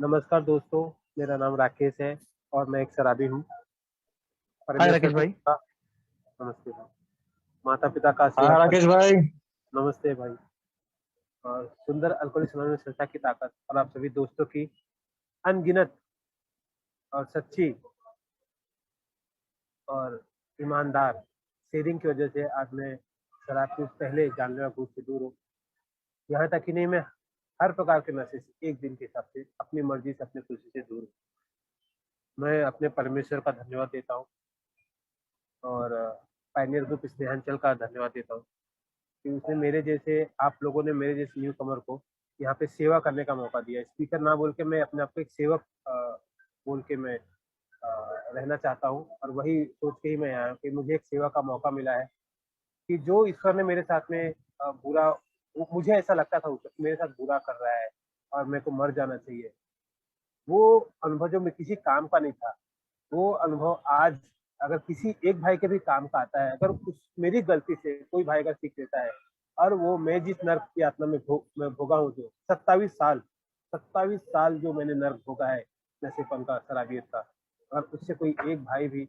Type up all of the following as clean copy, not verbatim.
नमस्कार दोस्तों, मेरा नाम राकेश है और मैं एक शराबी हूँ। हाय परमेश्वर राकेश की भाई। कृपा। नमस्ते भाई। माता पिता का हाँ आशीर्वाद राकेश भाई। नमस्ते भाई। और सुंदर अल्कोहलिक समय में संस्था की ताकत और आप सभी दोस्तों की अनगिनत और सच्ची और ईमानदार शेयरिंग की वजह से आज मैं शराब के उस पहले जानलेवा भूत से दूर हूँ। यहाँ तक कि नहीं, मैं हर प्रकार के नशे से एक दिन के हिसाब से अपनी मर्जी से अपनी खुशी से दूर हूँ। मैं अपने परमेश्वर का धन्यवाद देता हूँ और पायनियर ग्रुप स्नेहांचल का धन्यवाद देता हूँ कि उसने मेरे जैसे आप लोगों ने मेरे जैसे न्यू कमर को यहाँ पे सेवा करने का मौका दिया। स्पीकर ना बोल के मैं अपने आप को एक सेवक बोल के मैं रहना चाहता हूँ और वही सोच के ही मैं आया हूँ कि मुझे एक सेवा का मौका मिला है कि जो ईश्वर ने मेरे साथ में बुरा, मुझे ऐसा लगता था मेरे साथ बुरा कर रहा है और मेरे को मर जाना चाहिए। वो अनुभव जो मैं किसी काम का नहीं था, वो अनुभव आज अगर किसी एक भाई के भी काम का आता है, अगर उस मेरी गलती से कोई भाई अगर सीख लेता है और वो मैं जिस नर्क की यातना में मैं भोगा हूँ, जो 27 साल जो मैंने नर्क भोगा है नशेपन का, शराबियत का, और उससे कोई एक भाई भी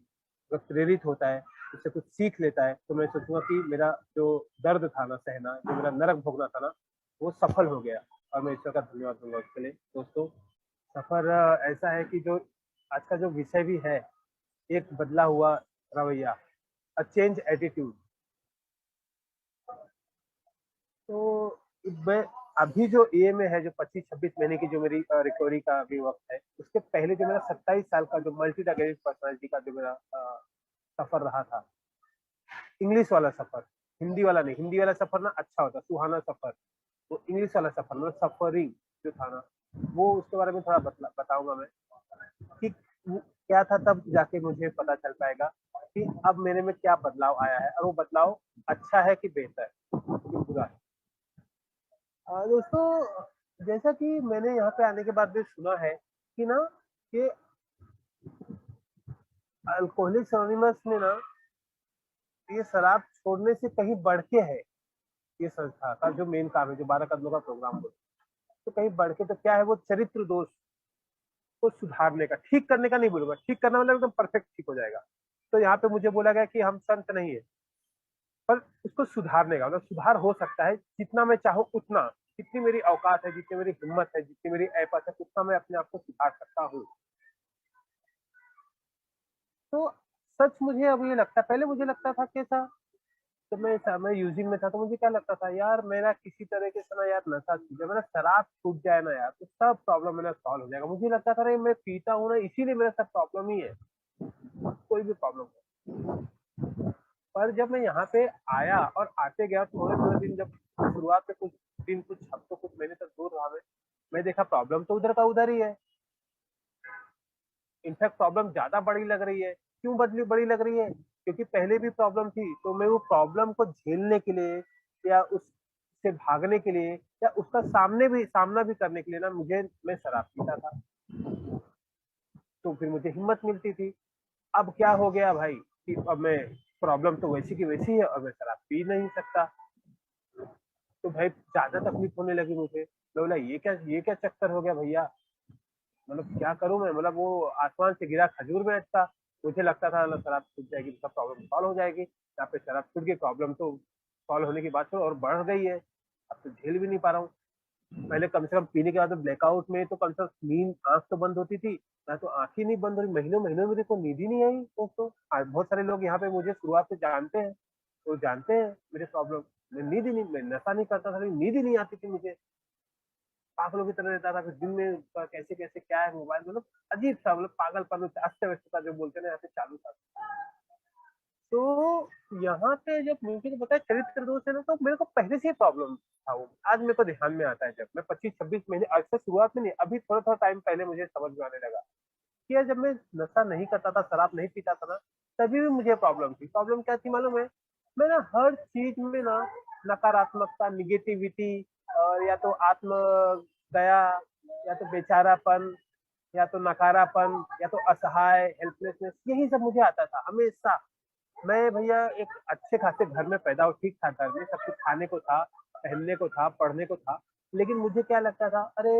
अगर प्रेरित होता है, उससे कुछ सीख लेता है, तो मैं सोचूंगा कि मेरा जो दर्द था ना सहना, जो मेरा नरक भोगना था ना, वो सफल हो गया। और मैं ईश्वर का धन्यवाद दूंगा उसके लिए। दोस्तों, सफर ऐसा है कि जो आज का जो विषय भी है, एक बदला हुआ रवैया, अ चेंज एटीट्यूड। तो मैं अभी जो ए में है, जो 25-26 महीने की जो मेरी रिकवरी का अभी वक्त है, उसके पहले जो मेरा 27 साल का जो मल्टी टारगेटेड पर्सनालिटी का जो मेरा सफर रहा था, इंग्लिश वाला सफर, हिंदी वाला नहीं। हिंदी वाला सफर ना अच्छा होता, सुहाना सफर। तो इंग्लिश वाला सफर मतलब सफरिंग जो था ना, वो उसके बारे में थोड़ा बताऊंगा मैं कि क्या था। तब जाके मुझे पता चल पाएगा कि अब मेरे में क्या बदलाव आया है और वो बदलाव अच्छा है कि बेहतर कि बुरा है। दोस्तों, जैसा कि मैंने यहाँ पे आने के बाद भी सुना है कि ना, कि अल्कोहलिक्स एनोनिमस में ना, ये शराब छोड़ने से कहीं बढ़ के है। ये संस्था का जो मेन काम है, जो 12 कदमों का प्रोग्राम बोलते हैं, तो कहीं बढ़ के तो क्या है, वो चरित्र दोष को सुधारने का, ठीक करने का नहीं बोलूंगा, ठीक करना मतलब एकदम परफेक्ट ठीक हो जाएगा। तो यहाँ पे मुझे बोला गया कि हम संत नहीं है, पर उसको सुधारने का मतलब सुधार हो सकता है जितना मैं चाहूँ उतना। जितनी मेरी औकात है, जितनी मेरी हिम्मत है, जितनी मेरी ऐपत है, उतना मैं अपने आप को सुधार सकता हूँ। तो सच मुझे अब ये लगता है, पहले मुझे लगता था कैसा, जब मैं यूजिंग में था तो मुझे क्या लगता था, यार मेरा किसी तरीके से ना यार नशा छूट जाए, मेरा शराब छूट जाए ना यार, तो सब प्रॉब्लम मेरा सॉल्व हो जाएगा। मुझे लगता था, अरे मैं पीता हूँ ना, इसीलिए मेरा सब प्रॉब्लम ही है, कोई भी प्रॉब्लम हो। पर जब मैं यहाँ पे आया और आते गया, थोड़े थोड़े दिन, जब शुरुआत में कुछ दिन, कुछ हफ्तों, कुछ महीने तक दूर रहा मैं देखा प्रॉब्लम तो उधर का उधर ही है। इनफैक्ट प्रॉब्लम ज्यादा बड़ी लग रही है। क्यों बदली बड़ी लग रही है? क्योंकि पहले भी प्रॉब्लम थी, तो मैं वो प्रॉब्लम को झेलने के लिए या उससे भागने के लिए या उसका सामना भी करने के लिए ना, मैं शराब पीता था। तो फिर मुझे हिम्मत मिलती थी। अब क्या हो गया भाई कि अब मैं, प्रॉब्लम तो वैसी की वैसी है और मैं शराब पी नहीं सकता। तो भाई ज्यादा तकलीफ होने लगी मुझे। मैं बोला, ये क्या चक्कर हो गया भैया, मतलब क्या करूं मैं, मतलब वो आसमान से गिरा खजूर में अटका। मुझे लगता था मतलब शराब छूट जाएगी तो सब प्रॉब्लम सॉल्व हो जाएगी, यहाँ पे शराब छूट गई, प्रॉब्लम तो सॉल्व होने की बात तो और बढ़ गई है। अब तो झेल भी नहीं पा रहा हूँ। पहले कम से कम पीने के बाद ब्लैकआउट में तो कम से कम नींद, आंख तो बंद होती थी, मैं तो आंख ही नहीं बंद हो रही, महीनों महीनों मेरे को नींद ही नहीं आई दोस्तों। आज बहुत सारे लोग यहाँ पे मुझे शुरुआत से जानते हैं, तो जानते हैं मेरे प्रॉब्लम। मैं नींद ही नहीं, मैं नशा नहीं करता था, नींद ही नहीं आती थी मुझे, पागलों की तरह रहता था। फिर दिन में कैसे कैसे क्या है मोबाइल, मतलब अजीब सा, मतलब पागलपन, अस्त व्यस्तता जो बोलते हैं ना, यहाँ पे चालू था। तो यहाँ पे जब मुझे तो पता है चरित्र दोष है ना, तो मेरे को पहले से ही प्रॉब्लम था वो, आज मेरे को ध्यान में आता है। जब मैं 25-26 महीने, आज से शुरुआत में नहीं, अभी थोड़ा थोड़ा टाइम पहले मुझे समझ में आने लगा कि यार, जब मैं नशा नहीं करता था, शराब नहीं पीता था ना, तभी भी मुझे प्रॉब्लम थी। प्रॉब्लम क्या थी मालूम है? मैं ना हर चीज में ना नकारात्मकता, निगेटिविटी, और या तो आत्म दया, या तो बेचारापन, या तो नकारापन, या तो असहाय, हेल्पलेसनेस, यही सब मुझे आता था हमेशा। मैं भैया एक अच्छे खासे घर में पैदा हुआ, ठीक था, घर में सब कुछ खाने को था, पहनने को था, पढ़ने को था, लेकिन मुझे क्या लगता था, अरे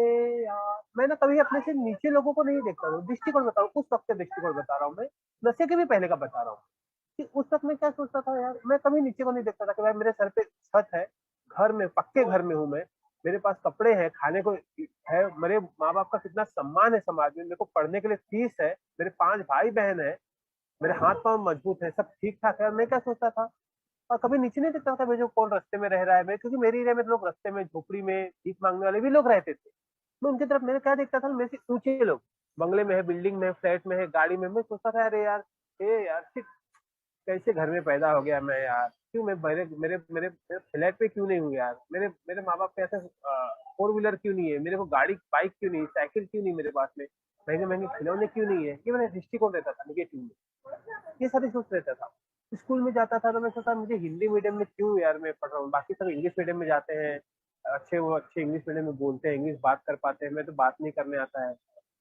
यार मैं ना कभी अपने से नीचे लोगों को नहीं देखता हूँ, दृष्टिकोण बता रहा हूँ, उस वक्त का दृष्टिकोण बता रहा हूँ मैं, नशे के भी पहले का बता रहा हूँ कि उस वक्त मैं क्या सोचता था यार, मैं कभी नीचे को नहीं देखता था कि भाई मेरे सर पे छत है, घर में पक्के घर में हूँ मैं, मेरे पास कपड़े हैं, खाने को है, मेरे माँ बाप का कितना सम्मान है समाज में, मेरे को पढ़ने के लिए फीस है, मेरे 5 भाई बहन है, मेरे हाथ पांव मजबूत है, सब ठीक ठाक है। और मैं क्या सोचता था, और कभी नीचे नहीं देखता था मैं जो कौन रास्ते में रह रहा है, मैं क्योंकि मेरी एरिया में लोग रास्ते में झोपड़ी में भीख मांगने वाले भी लोग रहते थे, मैं उनकी तरफ, मैंने क्या देखता था, मेरे से ऊंचे लोग बंगले में है, बिल्डिंग में है, फ्लैट में है, गाड़ी में, मैं सोचता था अरे यार, ए यार शिट, कैसे घर में पैदा हो गया मैं यार, क्यों मैं मेरे मेरे मेरे मेरे फ्लैट पे क्यों नहीं हूँ यार, मेरे मेरे माँ बाप के ऐसे 4 व्हीलर क्यों नहीं है, मेरे को गाड़ी बाइक क्यों नहीं, साइकिल क्यों नहीं मेरे पास में, महंगे महंगे खिलौने क्यों नहीं है, ये मेरा दृष्टिकोण रहता था निगेटिव में, ये सारी सोच रहता था। स्कूल में जाता था तो मैं सोचता मुझे हिंदी मीडियम में क्यों यार मैं पढ़ रहा हूँ, बाकी सब इंग्लिश मीडियम में जाते हैं, अच्छे वो अच्छे इंग्लिश मीडियम में बोलते हैं, इंग्लिश बात कर पाते हैं, मैं तो बात नहीं करने आता है।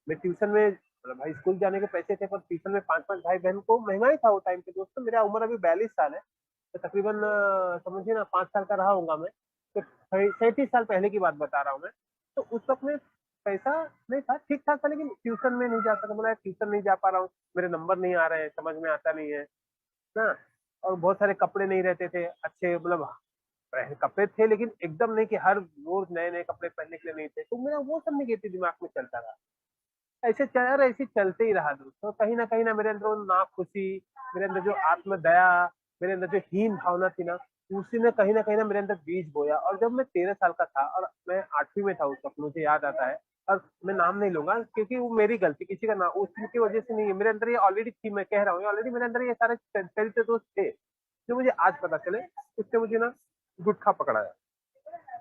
मैं ट्यूशन में, मतलब भाई स्कूल जाने के पैसे थे, पर ट्यूशन में 5 5 भाई बहन को महंगा ही था वो टाइम पे दोस्तों, मेरा उम्र अभी 42 साल है, तो तकरीबन समझिए ना 5 साल का रहा होगा मैं, तो 37 साल पहले की बात बता रहा हूँ मैं। तो उस वक्त में पैसा नहीं था, ठीक ठाक था, लेकिन ट्यूशन में नहीं जाता था, बोला ट्यूशन नहीं जा पा रहा हूँ, मेरे नंबर नहीं आ रहे हैं, समझ में आता नहीं है ना, और बहुत सारे कपड़े नहीं रहते थे अच्छे, मतलब कपड़े थे लेकिन एकदम नहीं कि हर रोज नए नए कपड़े पहनने के लिए नहीं थे, तो मेरा वो सब निगेटिव दिमाग में चलता रहा, ऐसे चल यार, ऐसे चलते ही रहा दोस्तों, कहीं ना मेरे अंदर वो ना खुशी, मेरे अंदर जो आत्म दया, मेरे अंदर जो हीन भावना थी ना, उसी ने कहीं ना मेरे अंदर बीज बोया। और जब मैं 13 साल का था और मैं 8वीं में था उस वक्त, मुझे याद आता है, और मैं नाम नहीं लूंगा क्योंकि वो मेरी गलती, किसी का नाम उसकी वजह से नहीं है, मेरे अंदर ये ऑलरेडी थी, मैं कह रहा हूँ ऑलरेडी मेरे अंदर ये सारे चरित्र दोष थे, जो मुझे आज पता चले। उससे मुझे ना गुटखा पकड़ाया,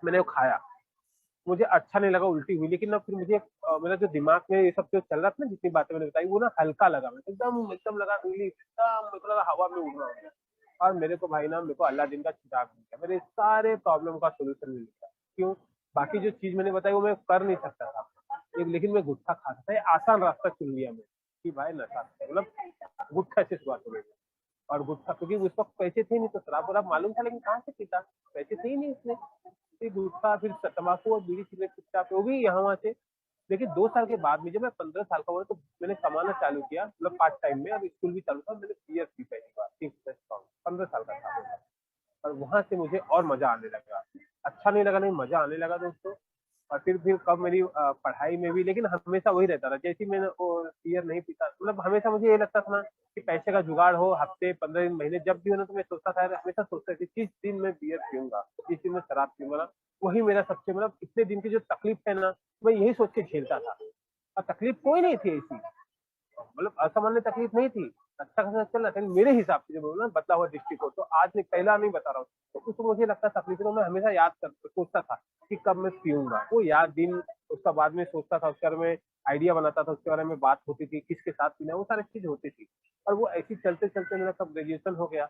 मैंने वो खाया, मुझे अच्छा नहीं लगा, उल्टी हुई, लेकिन ना फिर मुझे मेरा जो दिमाग में ये सब जो चल रहा था ना, जितनी बातें मैंने बताई, वो ना हल्का लगा, मैं एकदम एकदम लगा रिलीफ, एकदम मेरे को लगा हवा में उड़ रहा हूँ। और मेरे को भाई ना, मेरे को अल्लाह दिन का चिराग मिल गया, मेरे सारे प्रॉब्लम का सोल्यूशन मिल गया। क्यों? बाकी जो चीज मैंने बताई वो मैं कर नहीं सकता था, लेकिन मैं गुटखा खाता था, ये आसान रास्ता चुन लिया मैं कि भाई नशा, मतलब गुटखा से शुरुआत हो गई। और गुटखा, क्योंकि उस वक्त पैसे थे नहीं, तो शराब वराब मालूम था, लेकिन कहाँ से पीता, पैसे थे ही नहीं इसमें, फिर गुटखा, फिर तम्बाकू और बीड़ी सिगरेट चुपचाप वो भी यहाँ वहाँ से। लेकिन 2 साल के बाद में जब मैं 15 साल का हुआ तो मैंने कमाना चालू किया, मतलब पार्ट टाइम में, अब स्कूल भी चालू था, मैंने बियर पी पहली बार 15 साल का था मैं। और वहां से मुझे और मजा आने लगा, अच्छा नहीं लगा, नहीं मजा आने लगा दोस्तों। और फिर कब मेरी पढ़ाई में भी, लेकिन हमेशा वही रहता था, जैसे ही मैं बियर नहीं पीता, मतलब हमेशा मुझे ये लगता था ना कि पैसे का जुगाड़ हो, हफ्ते 15 दिन महीने जब भी हो ना, तो मैं सोचता था, हमेशा सोचता था कि जिस दिन मैं बियर पीऊंगा, जिस दिन मैं शराब पीऊंगा ना, वही मेरा सबसे, मतलब इतने दिन की जो तकलीफ है ना, मैं यही सोच के झेलता था। और तकलीफ कोई नहीं थी ऐसी, मतलब असामान्य तकलीफ नहीं थी, अच्छा खासा चल रहा था, मेरे हिसाब से जब बोलूँ ना बदला हुआ दृष्टिकोण, तो आज नहीं, पहला नहीं बता रहा हूँ, तो उसको मुझे लगता तकलीफ, तो मैं हमेशा याद कर सोचता था कि कब मैं पीऊंगा, वो याद दिन, उसका बाद में सोचता था, उसके बारे में आइडिया बनाता था, उसके बारे में बात होती थी, किसके साथ पीना, वो सारी चीज होती थी। और वो ऐसी चलते चलते मेरा कब ग्रेजुएशन हो गया,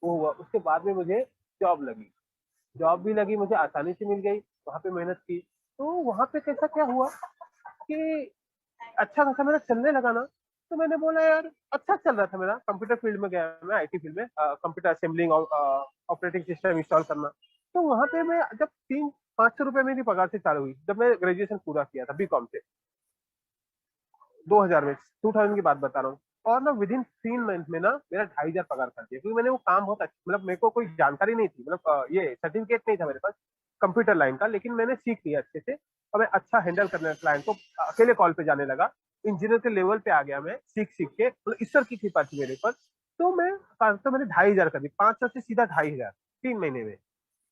वो हुआ, उसके बाद में मुझे जॉब लगी, जॉब भी लगी, मुझे आसानी से मिल गई, वहां पे मेहनत की, तो वहां पे कैसा क्या हुआ कि अच्छा खासा मेरा चलने लगा ना, तो मैंने बोला यार, अच्छा चल रहा था मेरा, कंप्यूटर फील्ड में गया मैं, आईटी फील्ड में, कंप्यूटर असेंबलिंग और ऑपरेटिंग सिस्टम इंस्टॉल करना। तो वहां पे मैं जब 300-500 रुपए मेरी पगार से चालू हुई, जब मैं ग्रेजुएशन पूरा किया था बीकॉम से, 2000 में, 2000 की बात बता रहा हूँ। और ना विद इन 3 मंथ में ना मेरा 2500 पगार कर दिया, क्योंकि मैंने वो काम बहुत अच्छा, मतलब मेरे को कोई जानकारी नहीं थी, मतलब ये सर्टिफिकेट नहीं था मेरे पास कंप्यूटर लाइन का, लेकिन मैंने सीख लिया अच्छे से, और मैं अच्छा हैंडल करने क्लाइंट को, अकेले कॉल पे जाने लगा, इंजीनियर के लेवल पे आ गया मैं, सीख सीख के, मतलब ईश्वर की कृपा थी मेरे पर। तो मैंने 2500 कर दी, 500 से सीधा 2500, 3 महीने में।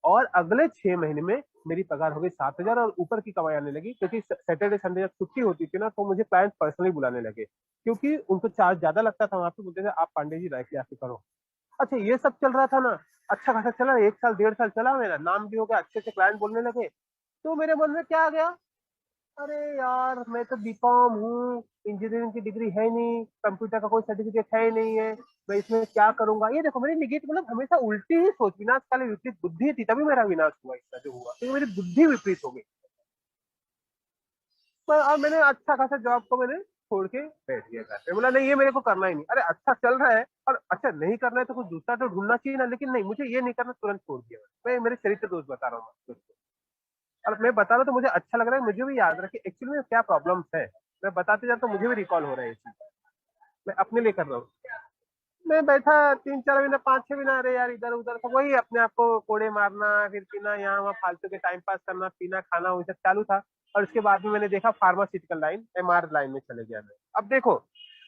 और अगले 6 महीने में मेरी पगार हो गई 7,000, और ऊपर की कमाई आने लगी, क्योंकि सैटरडे संडे जब छुट्टी होती थी ना, तो मुझे क्लाइंट पर्सनली बुलाने लगे, क्योंकि उनको चार्ज ज्यादा लगता था वहां पे, बोलते थे आप पांडे जी राइट आके करो। अच्छा ये सब चल रहा था ना, अच्छा खासा चला, 1 साल 1.5 साल चला, मेरा नाम भी हो गया, अच्छे से क्लाइंट बोलने लगे। तो मेरे मन में क्या आ गया, अरे यार मैं तो बीकॉम हूँ, इंजीनियरिंग की डिग्री है नहीं, कंप्यूटर का कोई सर्टिफिकेट है ही नहीं है, मैं इसमें क्या करूंगा, ये देखो मेरी निगेटिव, मतलब हमेशा उल्टी ही सोच, विनाश काले विपरीत बुद्धि थी, तभी मेरा विनाश हुआ, इतना जो हुआ क्योंकि मेरी बुद्धि विपरीत हो गई। पर अब मैंने अच्छा खासा जॉब को मैंने छोड़ के बैठ गया घर पे, बोला नहीं ये मेरे को करना ही नहीं, अरे अच्छा चल रहा है, और अच्छा नहीं करना है तो कुछ दूसरा तो ढूंढना चाहिए ना, लेकिन नहीं, मुझे ये नहीं करना, तुरंत छोड़ दिया मैं मेरे चरित्र दोस्त बता रहा हूँ दोस्तों। और मैं बता रहा तो मुझे अच्छा लग रहा है, मुझे भी याद रहा कि एक्चुअली में क्या प्रॉब्लम्स है। मैं बताते जाता तो मुझे भी रिकॉल हो रहा है ये चीज, मैं अपने लिए कर रहा हूँ। मैं बैठा 3-4 महीना, 5-6 महीना, अरे यार इधर उधर तो वही अपने आप को कोड़े मारना, फिर पीना, यहाँ वहाँ फालतू के टाइम पास करना, पीना खाना वही सब चालू था। और उसके बाद में मैंने देखा फार्मास्यूटिकल लाइन, एमआर लाइन में चले गया मैं। अब देखो,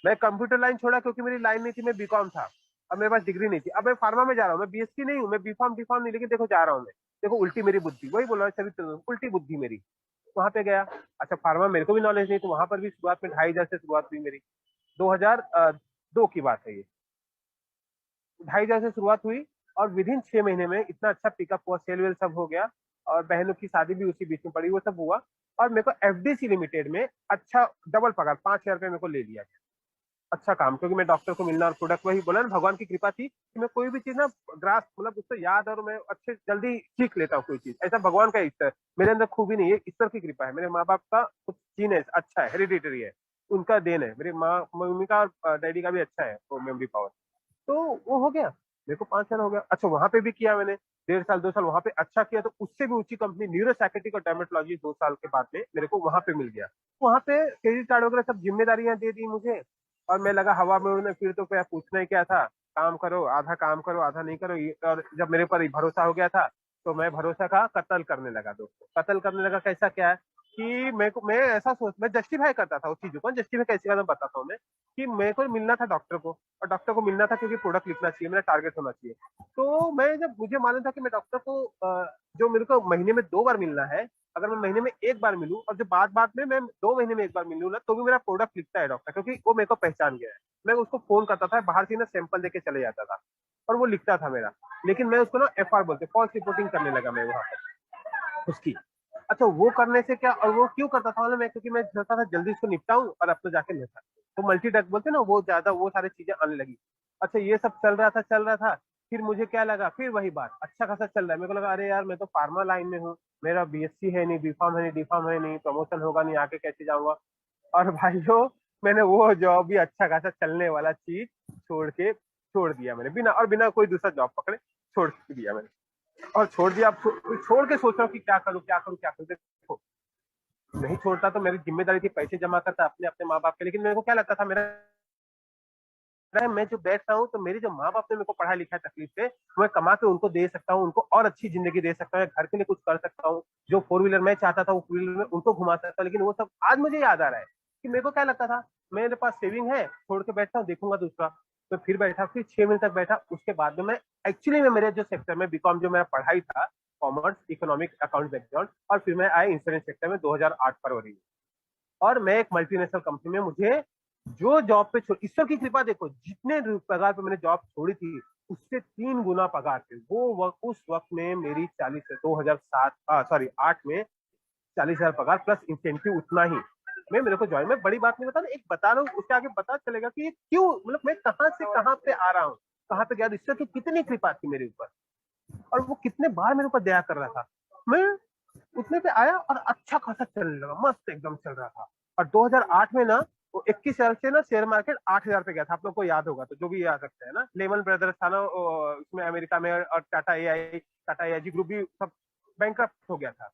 मैं कंप्यूटर लाइन छोड़ा क्योंकि मेरी लाइन नहीं थी, मैं बीकॉम था। अब मेरे पास डिग्री नहीं थी, अब मैं फार्मा में जा रहा हूँ, मैं बीएससी नहीं हूँ, मैं बीफॉर्म डीफॉर्म नहीं, लेकिन देखो जा रहा हूँ मैं। देखो उल्टी मेरी बुद्धि, वही बोल रहा हूँ चरित्र, उल्टी बुद्धि मेरी। वहां पे गया। अच्छा फार्मा मेरे को भी नॉलेज नहीं, तो वहां पर भी शुरुआत में 2,500 से शुरुआत हुई मेरी। 2002 की बात है ये। 2,500 से शुरुआत हुई, और विद इन 6 महीने में इतना अच्छा पिकअप हुआ, सेल वेल सब हो गया। और बहनों की शादी भी उसी बीच में पड़ी, वो सब हुआ। और मेरे को एफडीसी लिमिटेड में अच्छा डबल पगार, 5,000 रुपये मेरे को ले लिया गया। अच्छा काम, क्योंकि मैं डॉक्टर को मिलना और प्रोडक्ट, वही बोला ना, भगवान की कृपा थी कि मैं कोई भी चीज ना ग्रास मतलब उसको याद, और मैं अच्छे जल्दी सीख लेता हूँ कोई चीज, ऐसा भगवान का इच्छा है। मेरे अंदर खूबी नहीं है, ईश्वर की कृपा है, मेरे माँ बाप का कुछ जीन है अच्छा है, हेरिडिटरी है, उनका देन है। मेरी माँ मम्मी का और डैडी का भी अच्छा है वो मेमोरी पावर। तो वो हो गया, मेरे को 5 साल हो गया। अच्छा वहां पे भी किया मैंने, 1.5 साल 2 साल वहां पे अच्छा किया, तो उससे भी ऊंची कंपनी न्यूरो साइकेट्रिक और डर्मेटोलॉजी 2 साल के बाद में मेरे को वहां पे मिल गया। वहां पे क्रेडिट कार्ड वगैरह सब जिम्मेदारियां दे दी मुझे। और मैं लगा हवा में उड़ने, फिर तो क्या पूछना ही क्या था, काम करो आधा नहीं करो और जब मेरे पर भरोसा हो गया था, तो मैं भरोसा का कत्ल करने लगा दोस्तों, कत्ल करने लगा। कैसा क्या है कि मैं ऐसा सोच, मैं जस्टिफाई करता था उस चीजों को, जस्टिफाई कैसे करना बताता हूँ मैं। कि मेरे को मिलना था डॉक्टर को, और डॉक्टर को मिलना था क्योंकि प्रोडक्ट लिखना चाहिए, मेरा टारगेट होना चाहिए। तो मैं जब मुझे मालूम था कि मैं डॉक्टर को जो मेरे को महीने में 2 बार मिलना है, अगर मैं महीने में 1 बार मिलूं, और जो बाद में मैं 2 महीने में 1 बार मिलूं ना, तो भी मेरा प्रोडक्ट लिखता है डॉक्टर, क्योंकि वो मेरे को पहचान गया है। मैं उसको फोन करता था, बाहर से ना सैंपल देके चले जाता था, और वो लिखता था मेरा। लेकिन मैं उसको ना एफआर बोलते, फॉल्स रिपोर्टिंग करने लगा मैं वहां पर उसकी। अच्छा वो करने से क्या, और वो क्यों करता था मैं, क्योंकि मैं चाहता था जल्दी इसको निपटाऊं और अपने जाके लेता। तो मल्टी टैक बोलते ना, वो ज्यादा वो सारी चीजें आने लगी। अच्छा ये सब चल रहा था। फिर मुझे क्या लगा, फिर वही बात, अच्छा खासा चल रहा है, मेरे को लगा अरे यार मैं तो फार्मा लाइन में हूँ, मेरा बीएससी है नहीं, बीफार्म है नहीं, डीफार्म है नहीं, प्रमोशन होगा नहीं, आगे कैसे जाऊंगा। और भाइयों, मैंने वो जॉब भी अच्छा खासा चलने वाला चीज छोड़ दिया मैंने, बिना कोई दूसरा जॉब पकड़े छोड़ दिया मैंने। और छोड़ दिया, अब छोड़ के सोच रहा हूँ कि क्या करूँ। देखो नहीं छोड़ता तो मेरी जिम्मेदारी थी पैसे जमा करता अपने अपने माँ बाप के, लेकिन मेरे को क्या लगता था, मेरा मैं जो बैठ रहा हूँ, तो मेरी जो माँ बाप ने मेरे को पढ़ा लिखा है तकलीफ से, मैं कमा के उनको दे सकता हूँ, उनको और अच्छी जिंदगी दे सकता हूँ, घर के लिए कुछ कर सकता हूँ। जो 4 व्हीलर मैं चाहता था वो 4 व्हीलर में उनको घुमा सकता हूँ। लेकिन वो सब आज मुझे याद आ रहा है कि मेरे को क्या लगता था, मेरे पास सेविंग है, छोड़ के बैठता हूँ, देखूंगा दूसरा। तो फिर बैठा, फिर 6 महीने तक बैठा, उसके बाद में मैं एक्चुअली में मेरे जो सेक्टर में बीकॉम जो मेरा पढ़ाई था, कॉमर्स इकोनॉमिक अकाउंट बैकग्राउंड, और फिर मैं आया इंश्योरेंस सेक्टर में 2008 फरवरी में। और मैं एक मल्टीनेशनल कंपनी में, मुझे जो जॉब पे ईश्वर की कृपा, देखो जितने पगार पे मैंने जॉब छोड़ी थी, उससे 3 गुना पगार थे वो वक्त। उस वक्त में मेरी 2007 सॉरी 8 में 40,000 पगार प्लस इंसेंटिव उतना ही। मैं मेरे को ज्वाइन में बड़ी बात नहीं बता रहा, एक बता रहा हूँ, उसके आगे पता चलेगा कि ये क्यों, मतलब मैं कहाँ से कहाँ पे आ रहा हूँ, कहाँ पे गया, ईश्वर की कितनी कृपा थी मेरे ऊपर, और वो कितने बार मेरे ऊपर दया कर रहा था। मैं उतने पे आया और अच्छा खासा चलने लगा, मस्त एकदम चल रहा था। और 2008 में ना, वो 21 साल से ना शेयर मार्केट 8,000 पे गया था, आप लोग को याद होगा तो, जो भी याद रखते हैं ना, लेमन ब्रदर्स था ना उसमें अमेरिका में, और टाटा एआई ग्रुप भी सब बैंक हो गया था।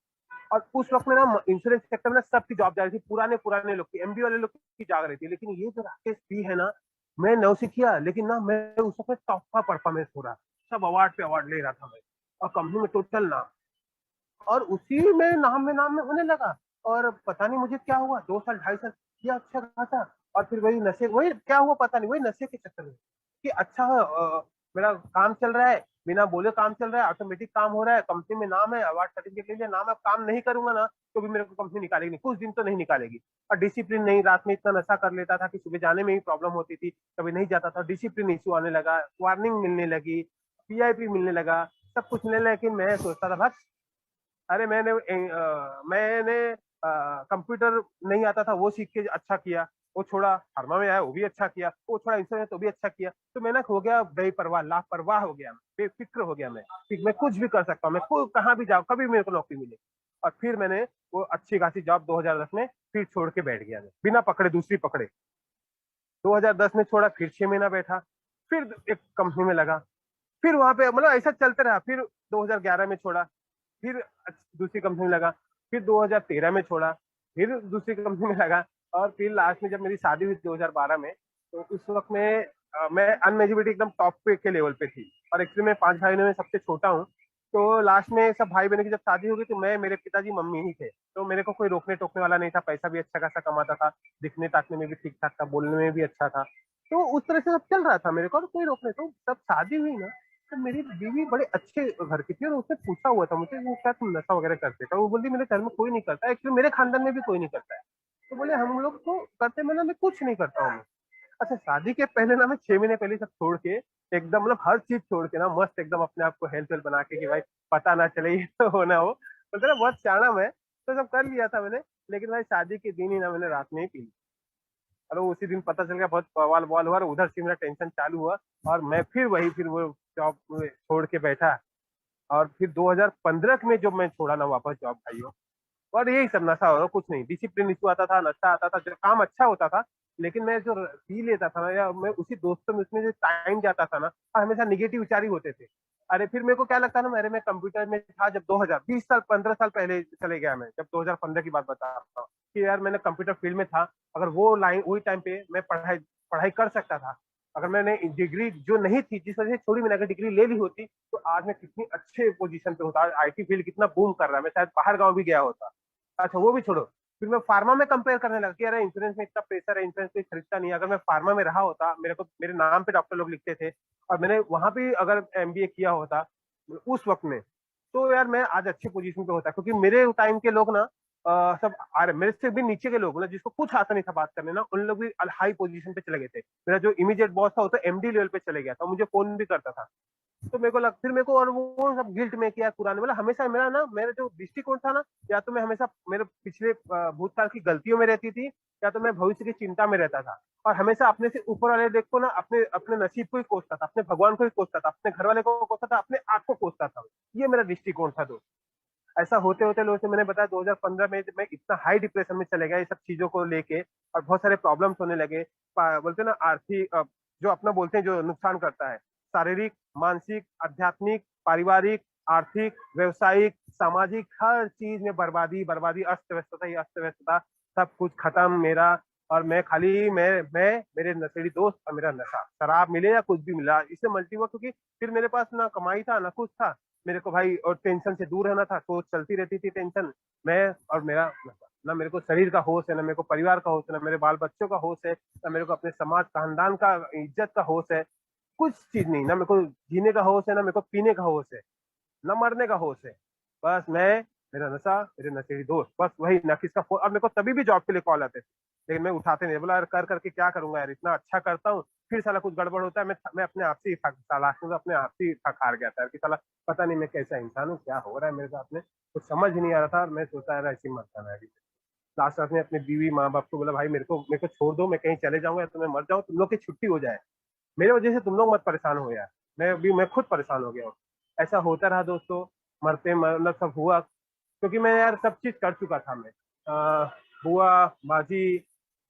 और उस वक्त में ना इंश्योरेंस सेक्टर में सबकी जॉब जा रही थी, पुराने पुराने लोग की, एमबी वाले लोग की जाग रही थी। लेकिन ये जो राकेश पी है ना, मैं नौसिखिया, लेकिन ना मैं उस वक्त टॉप का परफॉर्मेंस हो रहा, सब अवार्ड पे अवार्ड ले रहा था मैं, और कंपनी में टोटल नाम, और उसी में नाम में होने लगा। और पता नहीं मुझे क्या हुआ, 2 साल 2.5 साल किया अच्छा खासा, और फिर वही नशे, वही क्या हुआ पता नहीं, वही नशे के चक्कर में कि अच्छा मेरा काम चल रहा है, बिना बोले काम चल रहा है, ऑटोमेटिक काम हो रहा है, कंपनी में नाम है, अवार्ड सर्टिफिकेट ले लिया, नाम है, अब काम नहीं करूंगा ना, तो भी मेरे को कंपनी निकालेगी नहीं, कुछ दिन तो नहीं निकालेगी। और डिसिप्लिन नहीं, रात में इतना नशा कर लेता था कि सुबह जाने में ही प्रॉब्लम होती थी, कभी नहीं जाता था, डिसिप्लिन इशू आने लगा, वार्निंग मिलने लगी, पीआईपी मिलने लगा, सब कुछ मिलने लगा। लेकिन मैं सोचता था बस, अरे मैंने कंप्यूटर नहीं आता था, वो सीख के अच्छा किया, वो छोड़ा, फार्मा में आया वो भी अच्छा किया, वो छोड़ा इंश्योरेंस तो भी अच्छा किया। तो मैं ना हो गया बेपरवाह, लापरवाह हो गया, बेफिक्र हो गया मैं कि मैं कुछ भी कर सकता हूँ, मैं कहाँ भी जाऊँ, कभी मेरे को नौकरी मिले। और फिर मैंने वो अच्छी खासी जॉब 2010 में फिर छोड़ के बैठ गया मैं, बिना पकड़े दूसरी पकड़े। 2010 में छोड़ा, फिर 6 महीना बैठा, फिर एक कंपनी में लगा, फिर वहां पे मतलब ऐसा चलते रहा। फिर 2011 में छोड़ा, फिर दूसरी कंपनी में लगा, फिर 2013 में छोड़ा, फिर दूसरी कंपनी में लगा, और फिर लास्ट में जब मेरी शादी हुई 2012 में, तो उस वक्त में मैं अनमेच्योरिटी एकदम टॉप पे के लेवल पे थी। और एक्चुअली मैं 5 भाइयों में सबसे छोटा हूँ। तो लास्ट में सब भाई बहनों की जब शादी हो गई, तो मैं, मेरे पिताजी, मम्मी ही थे। तो मेरे को कोई रोकने टोकने वाला नहीं था, पैसा भी अच्छा खासा कमाता था, दिखने ताकने में भी ठीक ठाक था, बोलने में भी अच्छा था। तो उस तरह से सब चल रहा था मेरे को, और कोई रोकने, तो जब शादी हुई ना, तो मेरी बीवी बड़े अच्छे घर की थी, और उसने पूछा हुआ था मुझे, वो क्या तुम नशा वगैरह करते थे? वो बोली मेरे घर में कोई नहीं करता, एक्चुअली मेरे खानदान में भी कोई नहीं करता है। तो बोले हम लोग तो करते, मैं कुछ नहीं करता हूँ। अच्छा, शादी के पहले ना मैं 6 महीने पहले सब छोड़ के, एकदम मतलब हर चीज छोड़ के ना, मस्त एकदम अपने आप को हेल्थ वेल्थ बना के, कि भाई पता ना चले ये तो हो ना हो, बोलते ना बहुत शाना मैं, तो सब कर लिया था मैंने। लेकिन भाई शादी के दिन ही ना मैंने रात में ही पी ली। और वो उसी दिन पता चल गया, बहुत बवाल बवाल हुआ, और उधर से मेरा टेंशन चालू हुआ। और मैं फिर वो जॉब छोड़ के बैठा। और फिर 2015 में जब मैं छोड़ा ना वापस जॉब भाइयों, और यही सब नशा हो, कुछ नहीं, डिसिप्लिन इशू आता था, नशा आता था, जो काम अच्छा होता था, लेकिन मैं जो पी लेता था ना, या मैं उसी दोस्तों में उसमें जो टाइम जाता था ना, हमेशा निगेटिव विचार ही होते थे। अरे फिर मेरे को क्या लगता ना, मेरे में कंप्यूटर में था जब 2000 20 साल 15 साल पहले चले गया मैं, जब 2015 की बात बता रहा हूँ, कि यार मैंने कंप्यूटर फील्ड में था, अगर वो लाइन वही टाइम पे मैं पढ़ाई पढ़ाई कर सकता था, अगर मैंने डिग्री जो नहीं थी, जिस वजह से छोड़ी, मैंने अगर डिग्री ले ली होती, तो आज मैं कितनी अच्छे पोजीशन पे होता। आईटी फील्ड कितना बूम कर रहा है, मैं शायद बाहर गांव भी गया होता। अच्छा वो भी छोड़ो, फिर मैं फार्मा में कंपेयर करने लगा कि अरे इंश्योरेंस में इतना प्रेशर है, इंश्योरेंस कोई खरीदता नहीं है। अगर मैं फार्मा में रहा होता, मेरे को मेरे नाम पे डॉक्टर लोग लिखते थे, और मैंने वहां भी अगर एमबीए किया होता उस वक्त में, तो यार मैं आज अच्छी पोजीशन पे होता। क्योंकि मेरे टाइम के लोग ना, सब आ रहे मेरे से भी नीचे के लोग ना, जिसको कुछ आता नहीं था बात करने ना, उन लोग भी हाई पोजीशन पे चले गए थे। मेरा जो इमीडिएट बॉस था वो तो एमडी लेवल पे चले गया था, मुझे फोन भी करता था। तो मेरे को लग फिर मेरे को, और वो सब गिल्ट में किया पुराने, मतलब हमेशा मेरा ना, मेरा जो दृष्टिकोण था ना, या तो मैं हमेशा मेरे पिछले भूतकाल की गलतियों में रहती थी, या तो मैं भविष्य की चिंता में रहता था। और हमेशा अपने से ऊपर वाले देखो ना, अपने अपने नसीब को ही कोसता था, अपने भगवान को ही कोसता था, अपने घर वाले को कोसता था, अपने आप को कोसता था। ये मेरा दृष्टिकोण था दोस्त। ऐसा होते होते लोगों से मैंने बताया 2015 में मैं इतना हाई डिप्रेशन में चले गया, ये सब चीजों को लेके, और बहुत सारे प्रॉब्लम्स होने लगे। बोलते हैं ना आर्थिक, जो अपना बोलते हैं, जो नुकसान करता है, शारीरिक, मानसिक, आध्यात्मिक, पारिवारिक, आर्थिक, व्यवसायिक, सामाजिक, हर चीज में बर्बादी बर्बादी, अस्त व्यस्तता ही अस्त व्यस्तता, सब कुछ खत्म मेरा। और मैं खाली, मैं मेरे नशेड़ी दोस्त और मेरा नशा, शराब मिले या कुछ भी मिला, इससे मल्टी हुआ। क्योंकि फिर मेरे पास ना कमाई था ना कुछ था, मेरे को भाई, और टेंशन से दूर रहना था, तो चलती रहती थी टेंशन। मैं और मेरा, ना मेरे को शरीर का होश है, ना मेरे को परिवार का होश है, ना मेरे बाल बच्चों का होश है, ना मेरे को अपने समाज खानदान का इज्जत का होश है। कुछ चीज नहीं, ना मेरे को जीने का होश है, ना मेरे को पीने का होश है, ना मरने का होश है। बस मैं, मेरा नशा, मेरे नशेड़ी दोस्त, बस वही नफिस का फोन। और मेरे को तभी भी जॉब के लिए कॉल आते थे, लेकिन मैं उठाते नहीं। बोला यार कर करके क्या करूंगा यार, इतना अच्छा करता हूँ, फिर साला कुछ गड़बड़ होता है। मैं अपने आप से ही थक, लास्ट में तो अपने आप से ही थक हार गया था यार, कि साला पता नहीं मैं कैसा इंसान हूँ, क्या हो रहा है मेरे साथ में, कुछ समझ ही नहीं आ रहा था। और मैं सोचता यार ऐसे ही मर जाना है अभी। लास्ट में अपने बीवी माँ बाप को बोला, भाई मेरे को छोड़ दो, मैं कहीं चले जाऊंगा, या तो मैं मर जाऊँ, तुम लोग की छुट्टी हो जाए, मेरे वजह से तुम लोग मत परेशान हो यार। मैं खुद परेशान हो गया हूँ। ऐसा होता रहा दोस्तों, मतलब सब हुआ, क्योंकि मैं यार सब चीज कर चुका था मैं। हुआ बाजी,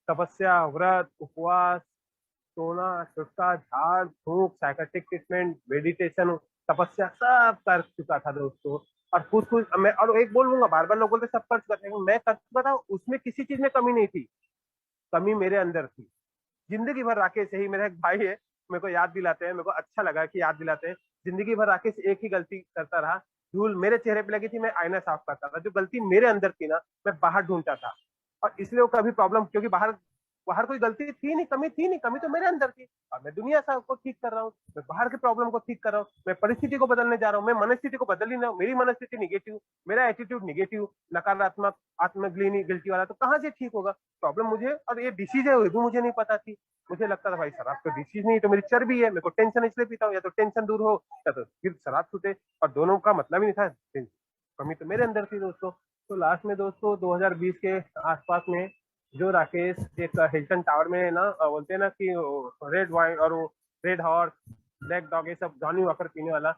तपस्या, व्रत, उपवास, सोना, छुटका, झाड़ फूक, साइकेट्रिक ट्रीटमेंट, मेडिटेशन, तपस्या, सब कर चुका था दोस्तों। और कुछ कुछ मैं, और एक बोलूंगा, बार बार लोग बोलते सब कर चुका था, लेकिन मैं कर चुका था, उसमें किसी चीज में कमी नहीं थी। कमी मेरे अंदर थी। जिंदगी भर राकेश, यही मेरा एक भाई है, मेरे को याद दिलाते हैं, मेरे को अच्छा लगा कि याद दिलाते हैं। जिंदगी भर राकेश एक ही गलती करता रहा, धूल मेरे चेहरे पे लगी थी, मैं आईना साफ करता था, जो गलती मेरे अंदर थी ना, मैं बाहर ढूंढता था। और इसलिए वो कभी प्रॉब्लम, क्योंकि बाहर बाहर कोई गलती थी नहीं, कमी थी नहीं, कमी तो मेरे अंदर थी। और मैं दुनिया को ठीक कर रहा हूँ, मैं बाहर के प्रॉब्लम को ठीक कर रहा हूँ, मैं परिस्थिति को बदलने जा रहा हूँ, मैं मनस्थिति को बदल ही ना, मेरी मनस्थिति निगेटिव, मेरा एटीट्यूड निगेटिव, नकारात्मक, आत्मग्लिनी, गिल्टी वाला, तो कहाँ से ठीक होगा प्रॉब्लम मुझे। और ये डिसीज है, वो भी मुझे नहीं पता थी। मुझे लगता था भाई शराब तो डिसीज नहीं, तो मेरी चर्बी है, मेरे को टेंशन इसलिए पीता हूँ, या तो टेंशन दूर हो, या तो फिर शराब छूटे। और दोनों का मतलब ही नहीं था, कमी तो मेरे अंदर थी दोस्तों। तो लास्ट में दोस्तों 2020 के आसपास में, जो राकेश एक हिल्टन टावर में ना, बोलते हैं ना कि रेड वाइन और वो रेड हॉर्स, ब्लैक डॉग, ये सब जॉनी वॉकर पीने वाला,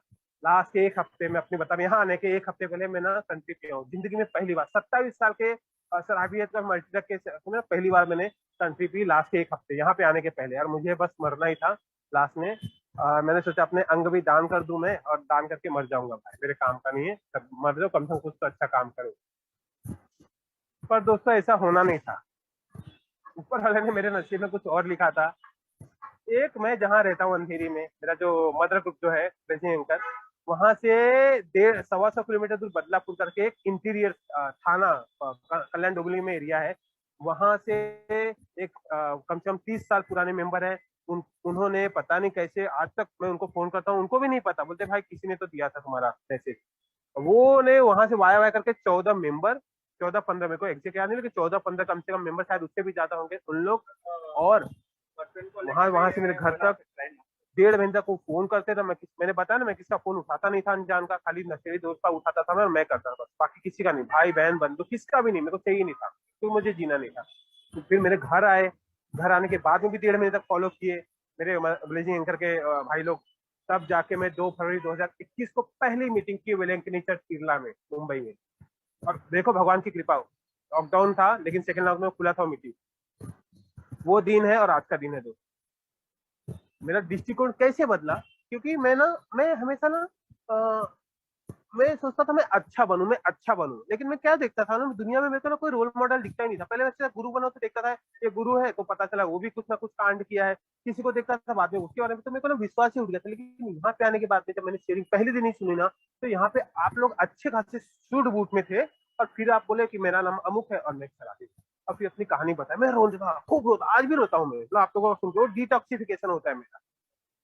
लास्ट के एक हफ्ते में, अपनी बता, यहाँ आने के एक हफ्ते पहले मैं ना कंट्री पे हूँ, जिंदगी में पहली बार 27 साल के शराबियत का मल्टीड्रग के पहली बार मैंने कंट्री पी, लास्ट के एक हफ्ते यहाँ पे आने के पहले। यार मुझे बस मरना ही था लास्ट में। मैंने सोचा अपने अंग भी दान कर दूं मैं, और दान करके मर जाऊंगा भाई, मेरे काम का नहीं है, तब मर जाओ, कम से कम कुछ तो अच्छा काम करो। पर दोस्तों ऐसा होना नहीं था, ऊपर वाले ने मेरे नसीब में कुछ और लिखा था। एक मैं जहाँ रहता हूँ अंधेरी में, मेरा जो मदर ग्रुप जो है अंकर, वहां से 150-125 किलोमीटर दूर बदलापुर करके एक इंटीरियर थाना कल्याण डोंबिवली में एरिया है, वहां से एक कम से कम 30 साल पुराने मेंबर है। उन्होंने पता नहीं कैसे, आज तक मैं उनको फोन करता हूँ उनको भी नहीं पता, बोलते भाई किसी ने तो दिया था तुम्हारा मैसेज। वो ने वहां से वाया वाया करके 14 मेंबर, 14-15, मेरे को एग्जैक्ट याद नहीं, लेकिन 14-15 कम से कम मेंबर, शायद उससे भी ज्यादा होंगे उन लोग। और वहां वहां से मेरे घर तक 1.5 घंटा को फोन करते थे। मैंने बताया ना, मैं किसका फोन उठाता नहीं था अनजान का, खाली नशेड़ी दोस्त का उठाता था मैं, और मैं करता था बस, बाकी किसी का नहीं, भाई बहन बंधु किसका भी नहीं, मेरे को चाहिए नहीं था, तो मुझे जीना नहीं था। तो फिर मेरे घर आए, घर आने के बाद में भी 1.5 महीने तक फॉलो किए मेरे ब्लेजिंग एंकर के भाई लोग। तब जाके मैं 2 फरवरी 2021 को पहली मीटिंग की वेलेंकनी चर्च केरला में, मुंबई में। और देखो भगवान की कृपा, लॉकडाउन था लेकिन सेकंड लॉकडाउन में खुला था मीटिंग। वो दिन है और आज का दिन है दोस्तों। मेरा दृष्टिकोण कैसे बदला, क्योंकि मैं हमेशा ना मैं सोचता था मैं अच्छा बनूं, मैं अच्छा बनूं, लेकिन मैं क्या देखता था ना, दुनिया में मेरे को ना कोई रोल मॉडल दिखता ही नहीं था। पहले मैं सिर्फ गुरु बना तो देखता था, ये गुरु है, तो पता चला वो भी कुछ ना कुछ कांड किया है, किसी को देखता था बाद में उसके बारे में, तो मेरे को ना विश्वास ही उठ गया था। लेकिन यहाँ पे आने के बाद में जब मैंने शेयरिंग पहले दिन ही सुनी ना, तो यहाँ पे आप लोग अच्छे खासे सूट बूट में थे, और फिर आप बोले कि मेरा नाम अमुक है और मैं शराबी, और फिर अपनी कहानी बताया। मैं रोता था, खूब रोता, आज भी रोता हूँ मैं, मतलब आप लोगों को सुन के डिटॉक्सिफिकेशन होता है मेरा।